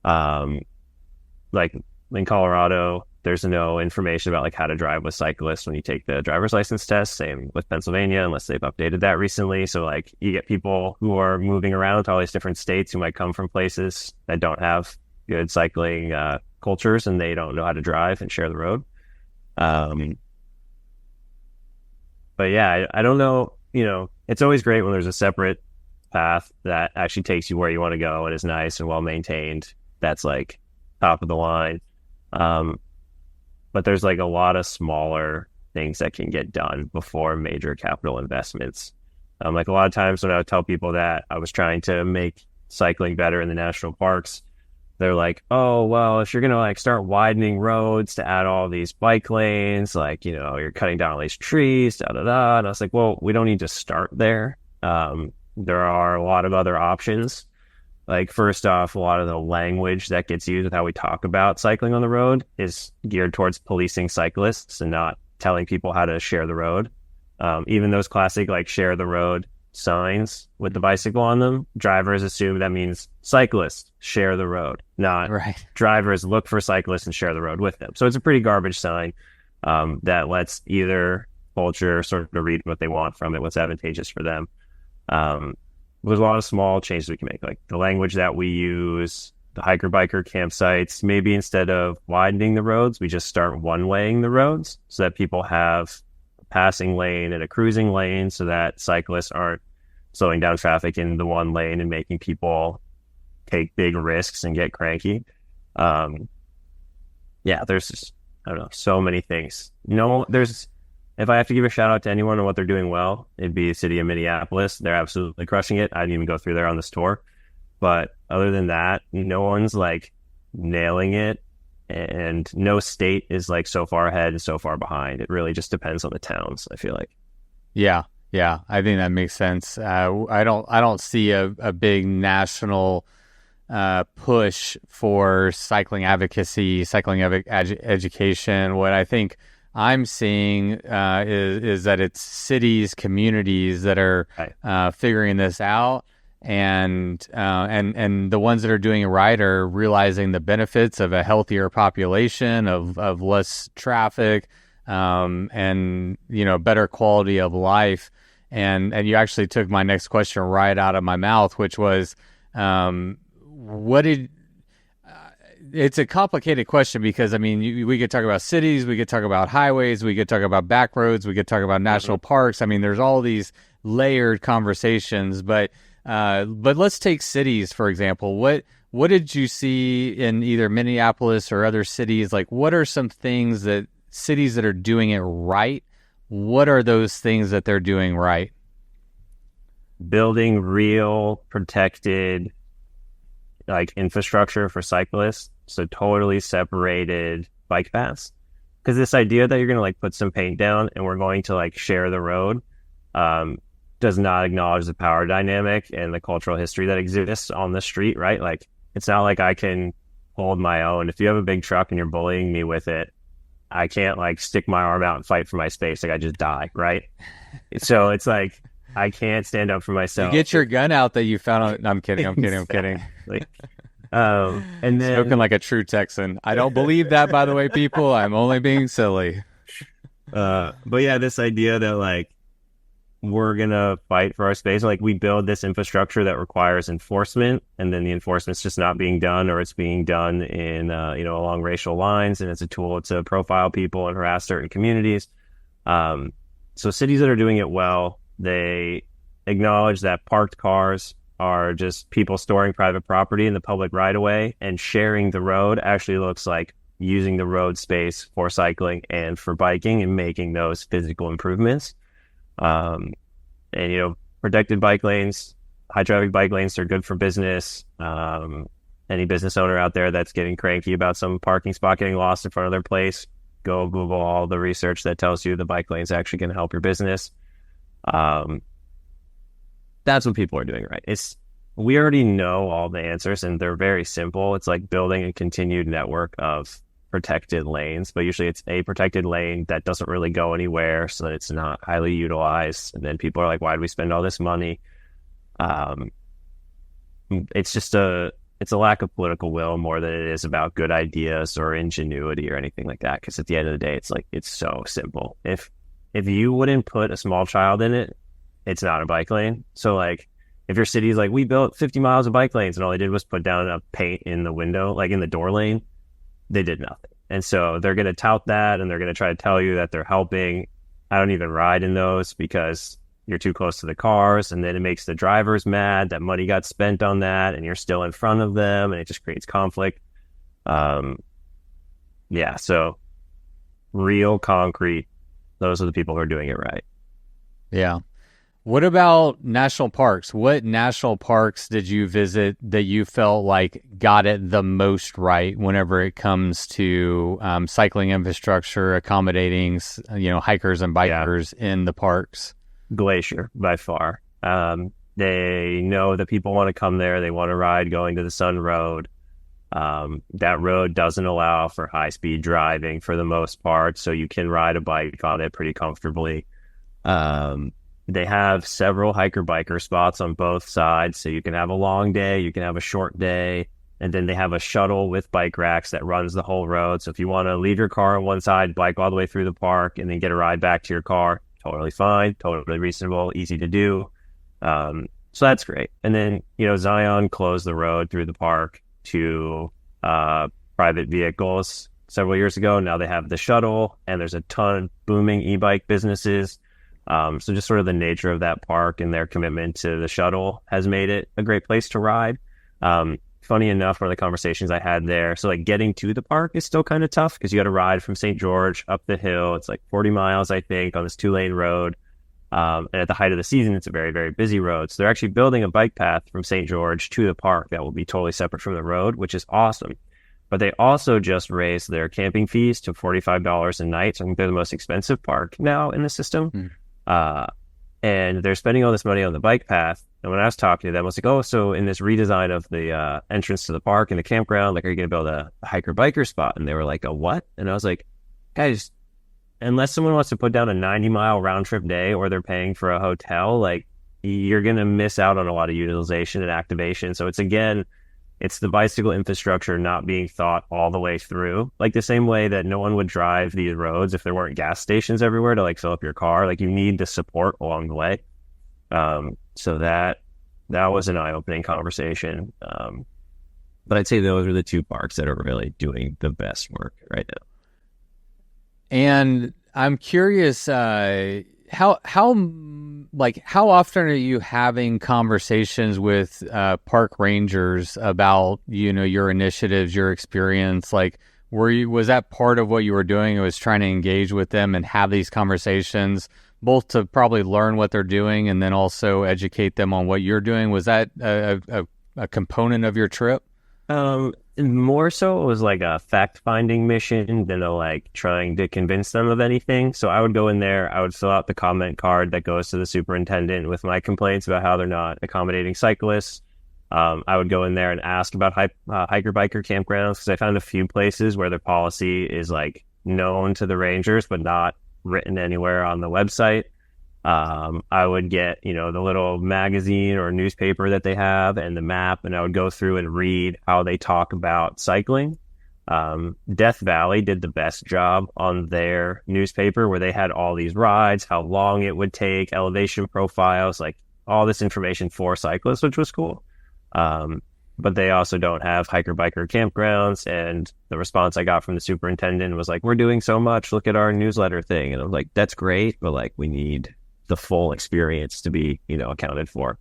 like in Colorado, there's no information about like how to drive with cyclists when you take the driver's license test. Same with Pennsylvania, unless they've updated that recently. So like you get people who are moving around to all these different states who might come from places that don't have good cycling cultures, and they don't know how to drive and share the road. But yeah, I don't know, it's always great when there's a separate path that actually takes you where you want to go and is nice and well maintained. That's like top of the line. But there's like a lot of smaller things that can get done before major capital investments. Like a lot of times when I would tell people that I was trying to make cycling better in the national parks, they're like, oh, well, if you're going to like start widening roads to add all these bike lanes, like, you're cutting down all these trees, da, da, da. And I was like, well, we don't need to start there. There are a lot of other options. Like, first off, a lot of the language that gets used with how we talk about cycling on the road is geared towards policing cyclists and not telling people how to share the road. Even those classic, like, share the road signs with the bicycle on them, drivers assume that means cyclists share the road, not Right. drivers look for cyclists and share the road with them. So it's a pretty garbage sign that lets either culture sort of read what they want from it, what's advantageous for them. There's a lot of small changes we can make, like the language that we use, the hiker-biker campsites. Maybe instead of widening the roads, we just start one-waying the roads so that people have a passing lane and a cruising lane so that cyclists aren't slowing down traffic in the one lane and making people take big risks and get cranky. There's just, I don't know, so many things. If I have to give a shout out to anyone on what they're doing well, it'd be the city of Minneapolis. They're absolutely crushing it. I didn't even go through there on this tour. But other than that, no one's like nailing it. And no state is like so far ahead and so far behind. It really just depends on the towns, I feel like. Yeah. I think that makes sense. I don't see a big national push for cycling advocacy, education. What I think I'm seeing is that it's cities, communities that are figuring this out, and the ones that are doing it right are realizing the benefits of a healthier population, of less traffic, and better quality of life. And you actually took my next question right out of my mouth, which was, it's a complicated question because, I mean, we could talk about cities, we could talk about highways, we could talk about back roads, we could talk about national parks. I mean, there's all these layered conversations, but let's take cities, for example. What did you see in either Minneapolis or other cities? Like, what are some things that cities that are doing it right? What are those things that they're doing right? Building real protected like infrastructure for cyclists, so totally separated bike paths. Because this idea that you're going to like put some paint down and we're going to like share the road does not acknowledge the power dynamic and the cultural history that exists on the street, right? Like, it's not like I can hold my own. If you have a big truck and you're bullying me with it, I can't like stick my arm out and fight for my space. Like, I just die, right? So it's like, I can't stand up for myself. You get your gun out that you found on... No, I'm kidding. And then... Spoken like a true Texan. I don't believe that, by the way, people. I'm only being silly. But yeah, this idea that like, we're going to fight for our space. Like, we build this infrastructure that requires enforcement, and then the enforcement's just not being done, or it's being done in, along racial lines, and it's a tool to profile people and harass certain communities. So cities that are doing it well, they acknowledge that parked cars are just people storing private property in the public right-of-way, and sharing the road actually looks like using the road space for cycling and for biking and making those physical improvements. And, protected bike lanes, high traffic bike lanes, they're good for business. Any business owner out there that's getting cranky about some parking spot getting lost in front of their place, go Google all the research that tells you the bike lane is actually going to help your business. That's what people are doing right. We already know all the answers, and they're very simple. It's like building a continued network of protected lanes, but usually it's a protected lane that doesn't really go anywhere, so that it's not highly utilized. And then people are like, why do we spend all this money? It's a lack of political will more than it is about good ideas or ingenuity or anything like that. Because at the end of the day, it's so simple. If you wouldn't put a small child in it, it's not a bike lane. So like, if your city's like, we built 50 miles of bike lanes and all they did was put down a paint in the window, like in the door lane, they did nothing. And so they're going to tout that, and they're going to try to tell you that they're helping. I don't even ride in those because you're too close to the cars, and then it makes the drivers mad that money got spent on that, and you're still in front of them, and it just creates conflict. So real concrete, those are the people who are doing it right. Yeah. What about national parks? What national parks did you visit that you felt like got it the most right whenever it comes to cycling infrastructure, accommodating, hikers and bikers in the parks? Glacier, by far. They know that people want to come there. They want to ride going to the Sun Road. That road doesn't allow for high-speed driving for the most part, so you can ride a bike on it pretty comfortably. They have several hiker-biker spots on both sides, so you can have a long day, you can have a short day, and then they have a shuttle with bike racks that runs the whole road. So if you want to leave your car on one side, bike all the way through the park, and then get a ride back to your car, totally fine, totally reasonable, easy to do. So that's great. And then, Zion closed the road through the park to private vehicles several years ago. Now they have the shuttle, and there's a ton of booming e-bike businesses. So just sort of the nature of that park and their commitment to the shuttle has made it a great place to ride. Funny enough, one of the conversations I had there, so like getting to the park is still kind of tough because you got to ride from St. George up the hill. It's like 40 miles, I think, on this 2-lane road. And at the height of the season, it's a very, very busy road. So they're actually building a bike path from St. George to the park that will be totally separate from the road, which is awesome. But they also just raised their camping fees to $45 a night. So I think they're the most expensive park now in the system. And they're spending all this money on the bike path. And when I was talking to them, I was like, oh, so in this redesign of the entrance to the park and the campground, like, are you going to build a hiker-biker spot? And they were like, a what? And I was like, guys, unless someone wants to put down a 90-mile round-trip day or they're paying for a hotel, like, you're going to miss out on a lot of utilization and activation. So it's the bicycle infrastructure not being thought all the way through. Like the same way that no one would drive these roads if there weren't gas stations everywhere to like fill up your car. Like you need the support along the way. So that was an eye-opening conversation. But I'd say those are the two parks that are really doing the best work right now. And I'm curious, how often are you having conversations with park rangers about your initiatives, your experience? Like, was that part of what you were doing? It was trying to engage with them and have these conversations, both to probably learn what they're doing and then also educate them on what you're doing. Was that a component of your trip? More so it was like a fact-finding mission than like trying to convince them of anything. So I would go in there, I would fill out the comment card that goes to the superintendent with my complaints about how they're not accommodating cyclists. I would go in there and ask about hiker-biker campgrounds because I found a few places where their policy is like known to the rangers but not written anywhere on the website. I would get, the little magazine or newspaper that they have and the map, and I would go through and read how they talk about cycling. Death Valley did the best job on their newspaper where they had all these rides, how long it would take, elevation profiles, like all this information for cyclists, which was cool. But they also don't have hiker-biker campgrounds. And the response I got from the superintendent was like, we're doing so much. Look at our newsletter thing. And I'm like, that's great, but like we need the full experience to be, accounted for.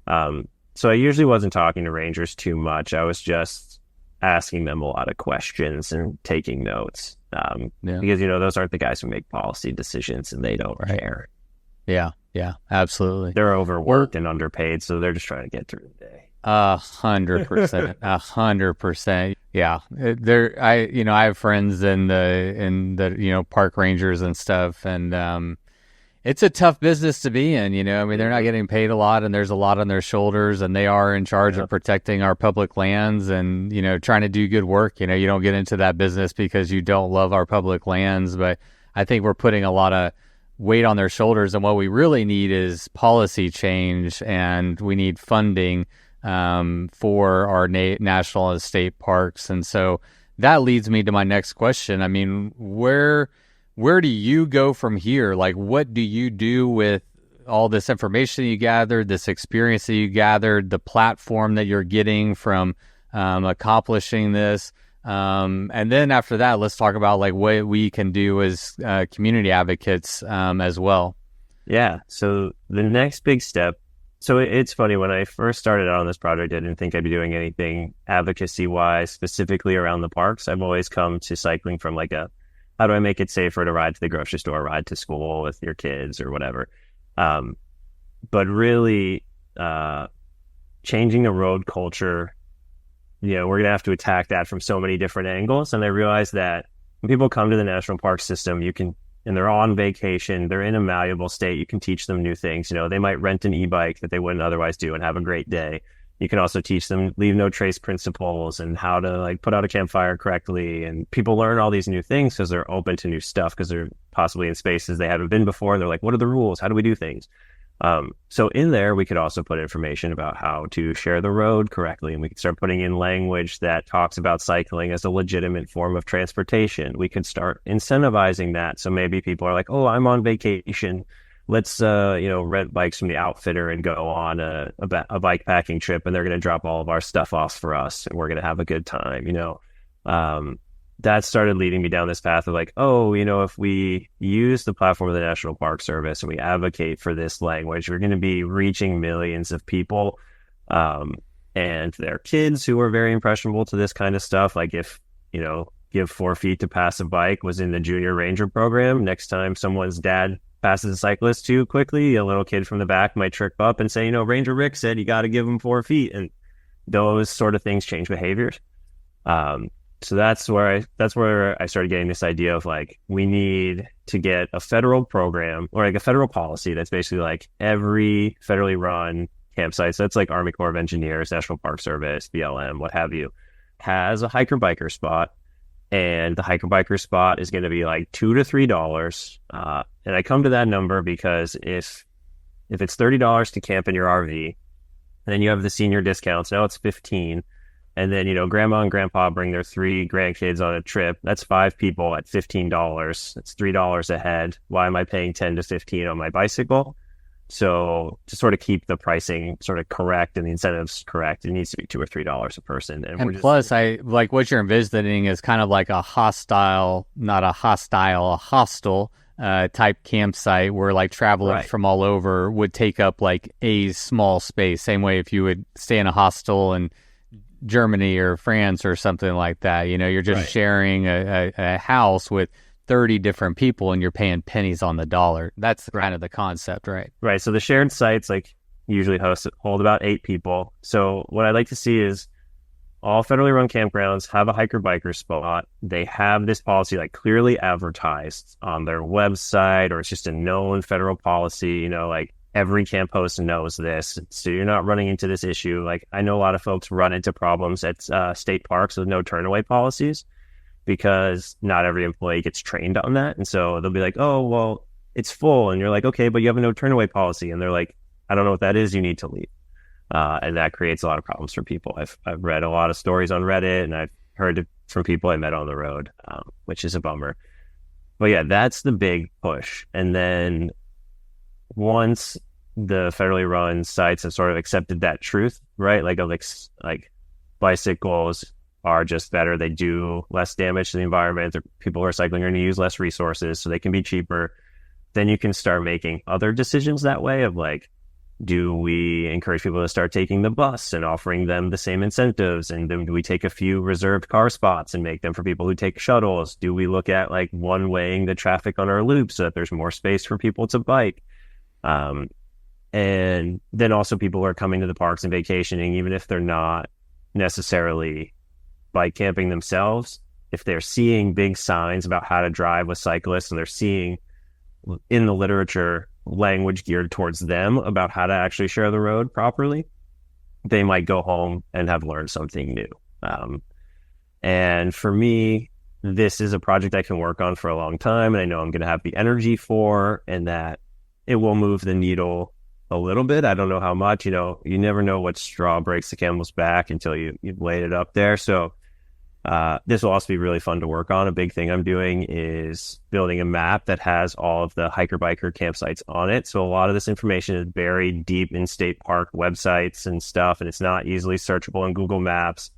So I usually wasn't talking to rangers too much. I was just asking them a lot of questions and taking notes. Because, those aren't the guys who make policy decisions and they don't care. Yeah. Yeah. Absolutely. They're Well, overworked and underpaid, so they're just trying to get through the day. 100%, 100%. Yeah, I have friends in the park rangers and stuff, and it's a tough business to be in. I mean, they're not getting paid a lot, and there's a lot on their shoulders, and they are in charge Yeah. of protecting our public lands and trying to do good work. You don't get into that business because you don't love our public lands, but I think we're putting a lot of weight on their shoulders, and what we really need is policy change, and we need funding for our national and state parks. And so that leads me to my next question. I mean, where do you go from here? Like, what do you do with all this information you gathered, this experience that you gathered, the platform that you're getting from accomplishing this? And then after that, let's talk about like what we can do as community advocates as well. Yeah. So the next big step. So it's funny, when I first started out on this project, I didn't think I'd be doing anything advocacy wise, specifically around the parks. I've always come to cycling from like how do I make it safer to ride to the grocery store, ride to school with your kids or whatever. But really, changing the road culture, we're going to have to attack that from so many different angles. And I realized that when people come to the national park system, and they're on vacation, they're in a malleable state, you can teach them new things. They might rent an e-bike that they wouldn't otherwise do and have a great day. You can also teach them leave no trace principles and how to like put out a campfire correctly. And people learn all these new things because they're open to new stuff, because they're possibly in spaces they haven't been before. They're like, what are the rules? How do we do things? So in there, we could also put information about how to share the road correctly. And we could start putting in language that talks about cycling as a legitimate form of transportation. We could start incentivizing that. So maybe people are like, oh, I'm on vacation. Let's, rent bikes from the outfitter and go on a bike packing trip. And they're going to drop all of our stuff off for us. And we're going to have a good time, that started leading me down this path of like, oh, if we use the platform of the National Park Service and we advocate for this language, we're going to be reaching millions of people and their kids who are very impressionable to this kind of stuff. Like if, give 4 feet to pass a bike was in the junior ranger program, next time someone's dad passes a cyclist too quickly, a little kid from the back might trip up and say, Ranger Rick said you got to give him 4 feet. And those sort of things change behaviors. So that's where I started getting this idea of like, we need to get a federal program or like a federal policy that's basically like every federally run campsite. So that's like Army Corps of Engineers, National Park Service, BLM, what have you, has a hiker biker spot. And the hiker biker spot is going to be like $2 to $3. And I come to that number because if it's $30 to camp in your RV, and then you have the senior discounts, now it's $15. And then, grandma and grandpa bring their 3 grandkids on a trip. That's 5 people at $15. That's $3 a head. Why am I paying 10 to 15 on my bicycle? So to sort of keep the pricing sort of correct and the incentives correct, it needs to be $2 or $3 a person. And plus, I like what you're envisioning is kind of like a hostile, not a hostile, a hostile type campsite where like travelers from all over would take up like a small space. Same way if you would stay in a hostel in Germany or France or something like that. You're just sharing a house with 30 different people and you're paying pennies on the dollar. That's kind of the concept, right? Right. So the shared sites like usually hold about 8 people. So what I'd like to see is all federally run campgrounds have a hiker biker spot. They have this policy like clearly advertised on their website, or it's just a known federal policy, like every camp host knows this. So you're not running into this issue. Like I know a lot of folks run into problems at state parks with no turnaway policies, because not every employee gets trained on that. And so they'll be like, oh, well, it's full. And you're like, okay, but you have a no turnaway policy. And they're like, I don't know what that is. You need to leave. And that creates a lot of problems for people. I've read a lot of stories on Reddit, and I've heard from people I met on the road, which is a bummer. But yeah, that's the big push. And then once the federally run sites have sort of accepted that truth, right? Like bicycles are just better. They do less damage to the environment. People who are cycling are going to use less resources, so they can be cheaper. Then you can start making other decisions that way of like, do we encourage people to start taking the bus and offering them the same incentives? And then do we take a few reserved car spots and make them for people who take shuttles? Do we look at like one-waying the traffic on our loop so that there's more space for people to bike? Um, and then also people are coming to the parks and vacationing, even if they're not necessarily bike camping themselves. If they're seeing big signs about how to drive with cyclists, and they're seeing in the literature language geared towards them about how to actually share the road properly, they might go home and have learned something new. And for me, this is a project I can work on for a long time, and I know I'm going to have the energy for, and that it will move the needle a little bit. I don't know how much. You never know what straw breaks the camel's back until you've laid it up there. So this will also be really fun to work on. A big thing I'm doing is building a map that has all of the hiker-biker campsites on it. So a lot of this information is buried deep in state park websites and stuff, and it's not easily searchable in Google Maps.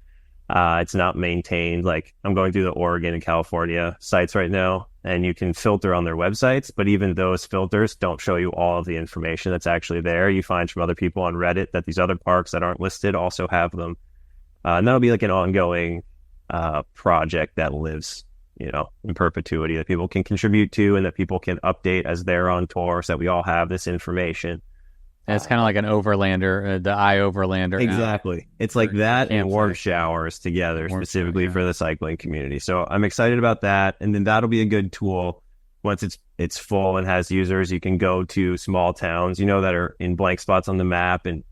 It's not maintained. Like, I'm going through the Oregon and California sites right now, and you can filter on their websites, but even those filters don't show you all of the information that's actually there. You find from other people on Reddit that these other parks that aren't listed also have them. And that'll be like an ongoing project that lives, in perpetuity, that people can contribute to and that people can update as they're on tour, so that we all have this information. And it's kind of like an overlander, the iOverlander. Exactly. It's like that and warm showers together, specifically for the cycling community. So I'm excited about that. And then that'll be a good tool once it's full and has users. You can go to small towns, that are in blank spots on the map, and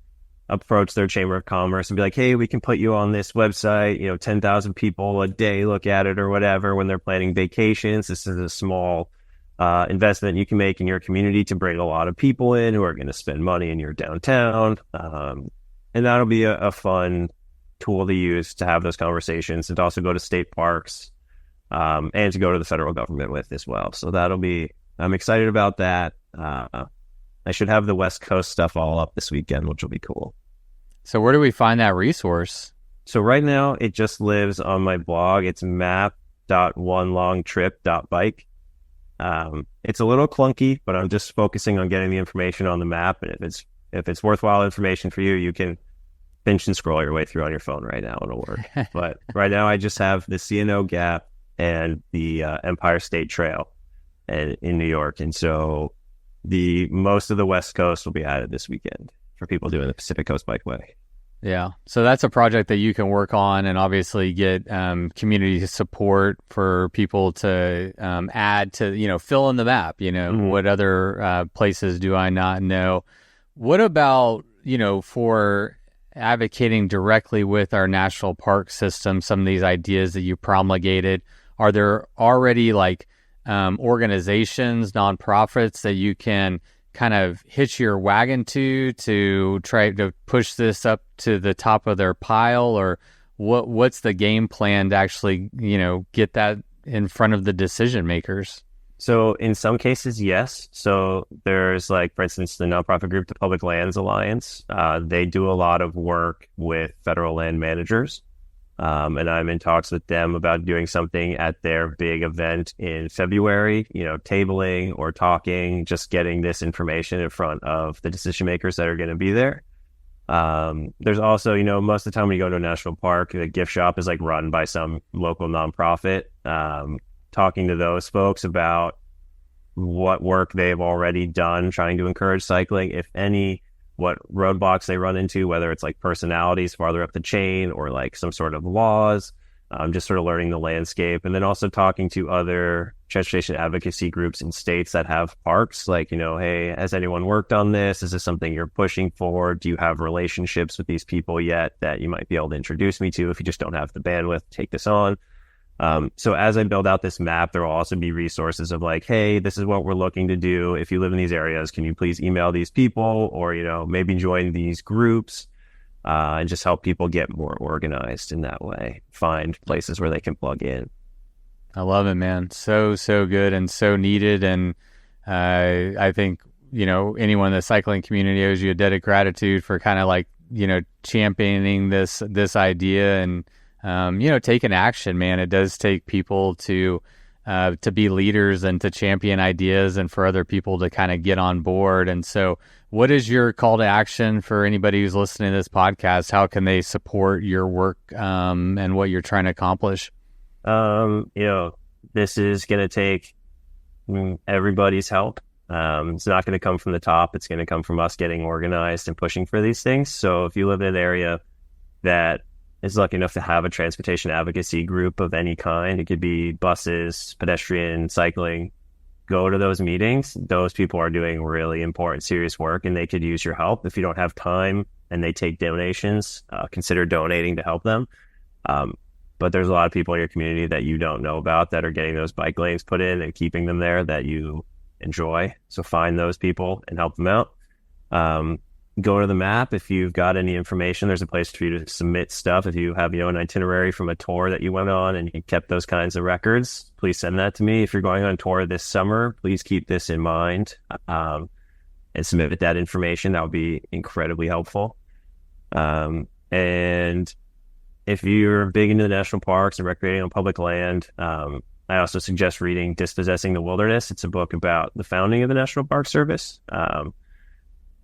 approach their chamber of commerce and be like, hey, we can put you on this website, 10,000 people a day look at it or whatever when they're planning vacations. This is a small investment you can make in your community to bring a lot of people in who are going to spend money in your downtown. And that'll be a fun tool to use to have those conversations, and to also go to state parks and to go to the federal government with as well. So I'm excited about that. I should have the West Coast stuff all up this weekend, which will be cool. So where do we find that resource? So right now it just lives on my blog. It's map.onelongtrip.bike. It's a little clunky, but I'm just focusing on getting the information on the map. And if it's worthwhile information for you, you can pinch and scroll your way through on your phone right now. It'll work. But right now I just have the C&O Gap and the Empire State Trail in New York. And so most of the West Coast will be added this weekend for people doing the Pacific Coast Bikeway. Yeah. So that's a project that you can work on and obviously get community support for people to add to, fill in the map, what other places do I not know? What about, for advocating directly with our national park system, some of these ideas that you promulgated, are there already organizations, nonprofits that you can kind of hitch your wagon to try to push this up to the top of their pile? Or what's the game plan to actually, get that in front of the decision makers? So in some cases, yes. So there's for instance, the nonprofit group, the Public Lands Alliance. They do a lot of work with federal land managers. And I'm in talks with them about doing something at their big event in February, tabling or talking, just getting this information in front of the decision makers that are going to be there. There's also, most of the time when you go to a national park, the gift shop is run by some local nonprofit. Talking to those folks about what work they've already done trying to encourage cycling, if any, what roadblocks they run into, whether it's personalities farther up the chain or some sort of laws, just sort of learning the landscape. And then also talking to other transportation advocacy groups in states that have parks, hey, has anyone worked on this? Is this something you're pushing for? Do you have relationships with these people yet that you might be able to introduce me to? If you just don't have the bandwidth, take this on. So as I build out this map, there will also be resources of hey, this is what we're looking to do. If you live in these areas, can you please email these people, or, maybe join these groups, and just help people get more organized in that way, find places where they can plug in. I love it, man. So good and so needed. And, I think, anyone in the cycling community owes you a debt of gratitude for kind of championing this idea and, taking action, man. It does take people to be leaders and to champion ideas, and for other people to kind of get on board. And so what is your call to action for anybody who's listening to this podcast? How can they support your work and what you're trying to accomplish? This is going to take everybody's help. It's not going to come from the top. It's going to come from us getting organized and pushing for these things. So if you live in an area that is lucky enough to have a transportation advocacy group of any kind, it could be buses, pedestrian, cycling, go to those meetings. Those people are doing really important, serious work, and they could use your help. If you don't have time and they take donations, consider donating to help them. But there's a lot of people in your community that you don't know about that are getting those bike lanes put in and keeping them there that you enjoy. So find those people and help them out. Go to the map. If you've got any information, there's a place for you to submit stuff. If you have your own itinerary from a tour that you went on and you kept those kinds of records, please send that to me. If you're going on tour this summer, please keep this in mind and submit that information. That would be incredibly helpful. And if you're big into the national parks and recreating on public land, I also suggest reading Dispossessing the Wilderness. It's a book about the founding of the National Park Service.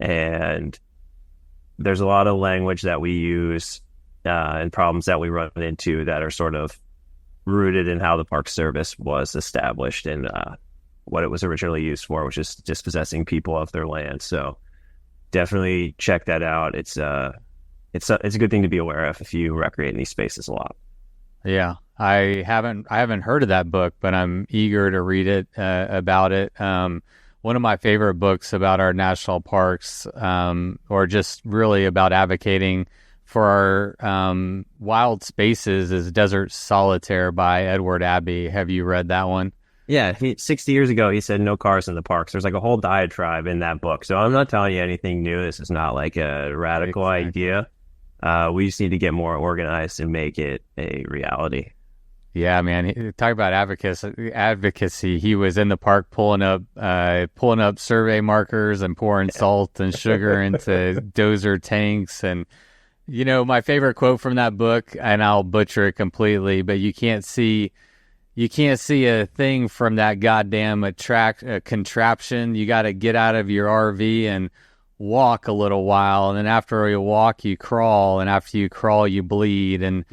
And there's a lot of language that we use and problems that we run into that are sort of rooted in how the Park Service was established and what it was originally used for, which is dispossessing people of their land. So definitely check that out. It's a good thing to be aware of if you recreate in these spaces a lot. Yeah, I haven't heard of that book, but I'm eager to read it about it. One of my favorite books about our national parks, or just really about advocating for our wild spaces, is Desert Solitaire by Edward Abbey. Have you read that one? Yeah, 60 years ago, he said no cars in the parks. There's like a whole diatribe in that book. So I'm not telling you anything new. This is not like a radical idea. We just need to get more organized and make it a reality. Yeah, man. Talk about advocacy. He was in the park pulling up survey markers and pouring salt and sugar into dozer tanks. And, you know, my favorite quote from that book, and I'll butcher it completely, but you can't see a thing from that goddamn contraption. You got to get out of your RV and walk a little while, and then after you walk, you crawl, and after you crawl, you bleed, and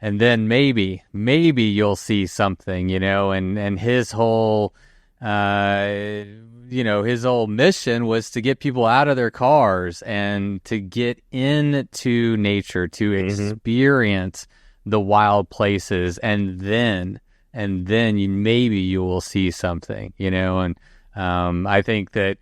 then maybe you'll see something, you know. And his whole his whole mission was to get people out of their cars and to get into nature, to experience the wild places, and then you will see something, you know. And I think that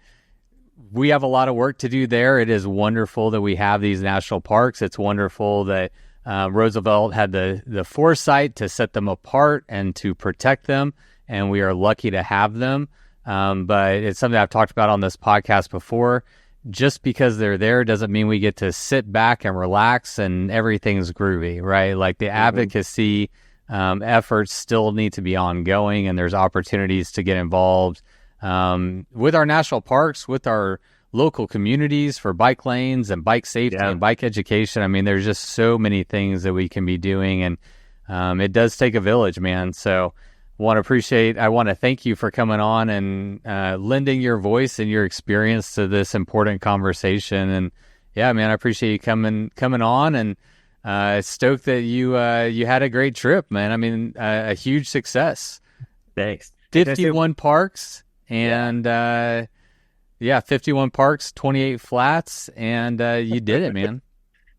we have a lot of work to do there. It is wonderful that we have these national parks. It's wonderful that Roosevelt had the foresight to set them apart and to protect them, and we are lucky to have them. But it's something I've talked about on this podcast before. Just because they're there doesn't mean we get to sit back and relax and everything's groovy, right? Like the advocacy efforts still need to be ongoing, and there's opportunities to get involved with our national parks, with our local communities for bike lanes and bike safety and bike education. I mean, there's just so many things that we can be doing, and it does take a village, man. So I want to thank you for coming on and lending your voice and your experience to this important conversation. And yeah, man, I appreciate you coming on, and stoked that you had a great trip, man. I mean, a huge success. Thanks. 51 parks. And 51 parks, 28 flats, and you did it, man.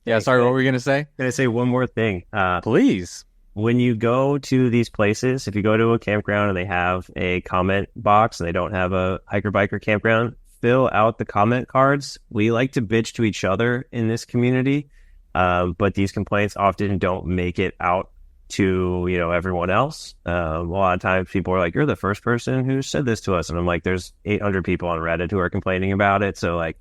Yeah, sorry, what were you going to say? I'm going to say one more thing. Please. When you go to these places, if you go to a campground and they have a comment box and they don't have a hiker-biker campground, fill out the comment cards. We like to bitch to each other in this community, but these complaints often don't make it out to, you know, everyone else. A lot of times people are like, you're the first person who said this to us. And I'm like, there's 800 people on Reddit who are complaining about it. So like,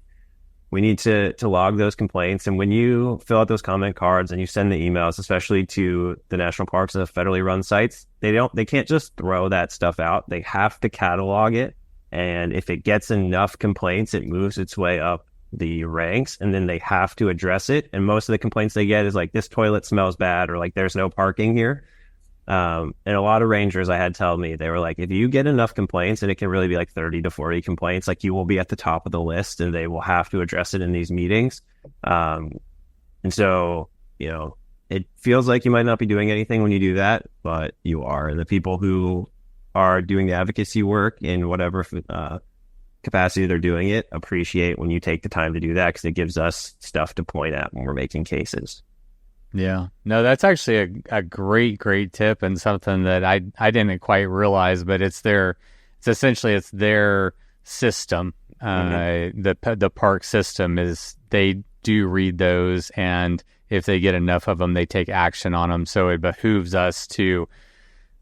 we need to log those complaints. And when you fill out those comment cards and you send the emails, especially to the national parks and the federally run sites, they can't just throw that stuff out. They have to catalog it. And if it gets enough complaints, it moves its way up the ranks, and then they have to address it. And most of the complaints they get is like, this toilet smells bad, or like, there's no parking here. And a lot of rangers I had tell me, they were like, if you get enough complaints, and it can really be like 30 to 40 complaints, like you will be at the top of the list, and they will have to address it in these meetings. And so, you know, it feels like you might not be doing anything when you do that, but you are. And the people who are doing the advocacy work in whatever capacity they're doing it, appreciate when you take the time to do that, because it gives us stuff to point at when we're making cases. Yeah. No, that's actually a great, great tip, and something that I didn't quite realize, but it's essentially their system. The park system is, they do read those, and if they get enough of them, they take action on them. So it behooves us to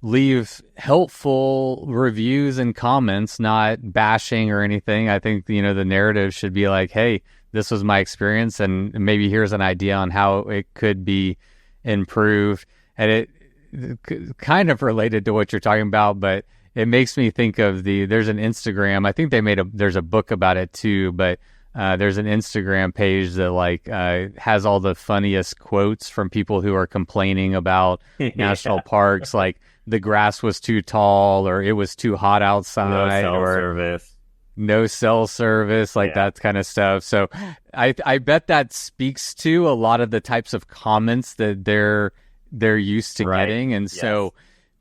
leave helpful reviews and comments, not bashing or anything. I think, the narrative should be like, hey, this was my experience, and maybe here's an idea on how it could be improved. And it kind of related to what you're talking about, but it makes me think of there's an Instagram, I think there's a book about it too, but there's an Instagram page that has all the funniest quotes from people who are complaining about national parks, like the grass was too tall, or it was too hot outside, no cell service, that kind of stuff. So I bet that speaks to a lot of the types of comments that they're used to getting. And so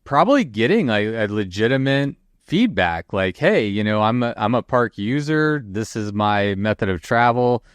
probably getting a legitimate feedback, like, hey, I'm a park user. This is my method of travel.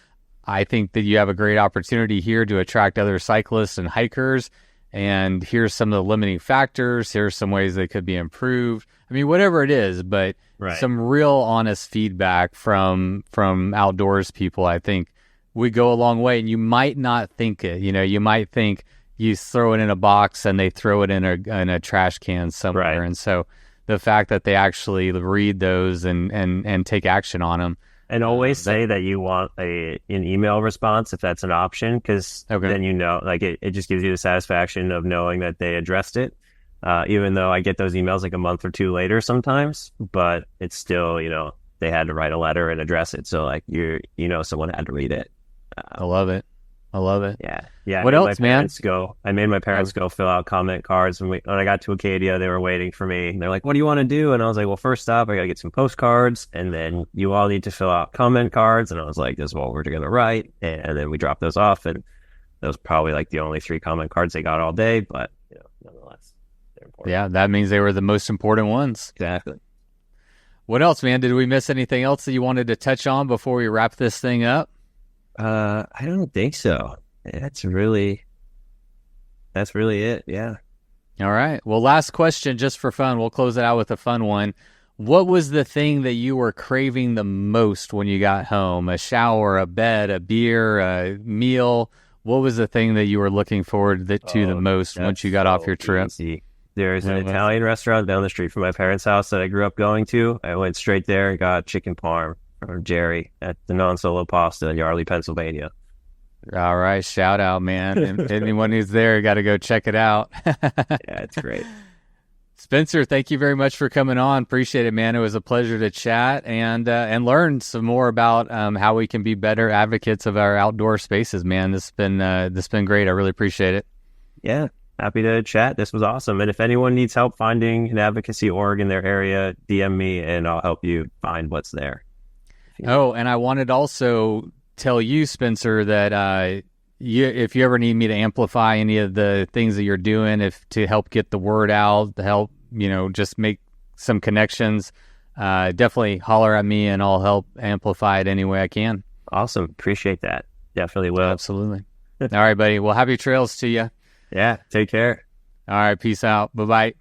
I think that you have a great opportunity here to attract other cyclists and hikers. And here's some of the limiting factors. Here's some ways they could be improved. I mean, whatever it is, but some real honest feedback from outdoors people, I think, would go a long way. And you might not think it. You might think you throw it in a box and they throw it in a trash can somewhere. And so the fact that they actually read those and take action on them. And always say that you want an email response if that's an option, because then it just gives you the satisfaction of knowing that they addressed it. Even though I get those emails like a month or two later sometimes, but it's still, they had to write a letter and address it. So someone had to read it. I love it. Yeah. What else, man? I made my parents go fill out comment cards. When I got to Acadia, they were waiting for me. They're like, what do you want to do? And I was like, well, first off, I got to get some postcards, and then you all need to fill out comment cards. And I was like, this is what we're going to write. And then we dropped those off, and those probably the only 3 comment cards they got all day, but nonetheless, they're important. Yeah, that means they were the most important ones. Exactly. What else, man? Did we miss anything else that you wanted to touch on before we wrap this thing up? I don't think so. That's really it. Yeah. All right. Well, last question, just for fun. We'll close it out with a fun one. What was the thing that you were craving the most when you got home? A shower, a bed, a beer, a meal? What was the thing that you were looking forward to the most once you got off your trip? Easy. There's an Italian restaurant down the street from my parents' house that I grew up going to. I went straight there and got chicken parm from Jerry at the Non-Solo Pasta in Yardley, Pennsylvania. All right. Shout out, man. And anyone who's there, got to go check it out. Yeah, it's great. Spencer, thank you very much for coming on. Appreciate it, man. It was a pleasure to chat and learn some more about how we can be better advocates of our outdoor spaces, man. This has been great. I really appreciate it. Yeah. Happy to chat. This was awesome. And if anyone needs help finding an advocacy org in their area, DM me and I'll help you find what's there. Oh, and I wanted to also tell you, Spencer, that if you ever need me to amplify any of the things that you're doing, to help get the word out, to help, just make some connections, definitely holler at me and I'll help amplify it any way I can. Awesome. Appreciate that. Definitely will. Absolutely. All right, buddy. Well, happy trails to you. Yeah. Take care. All right. Peace out. Bye-bye.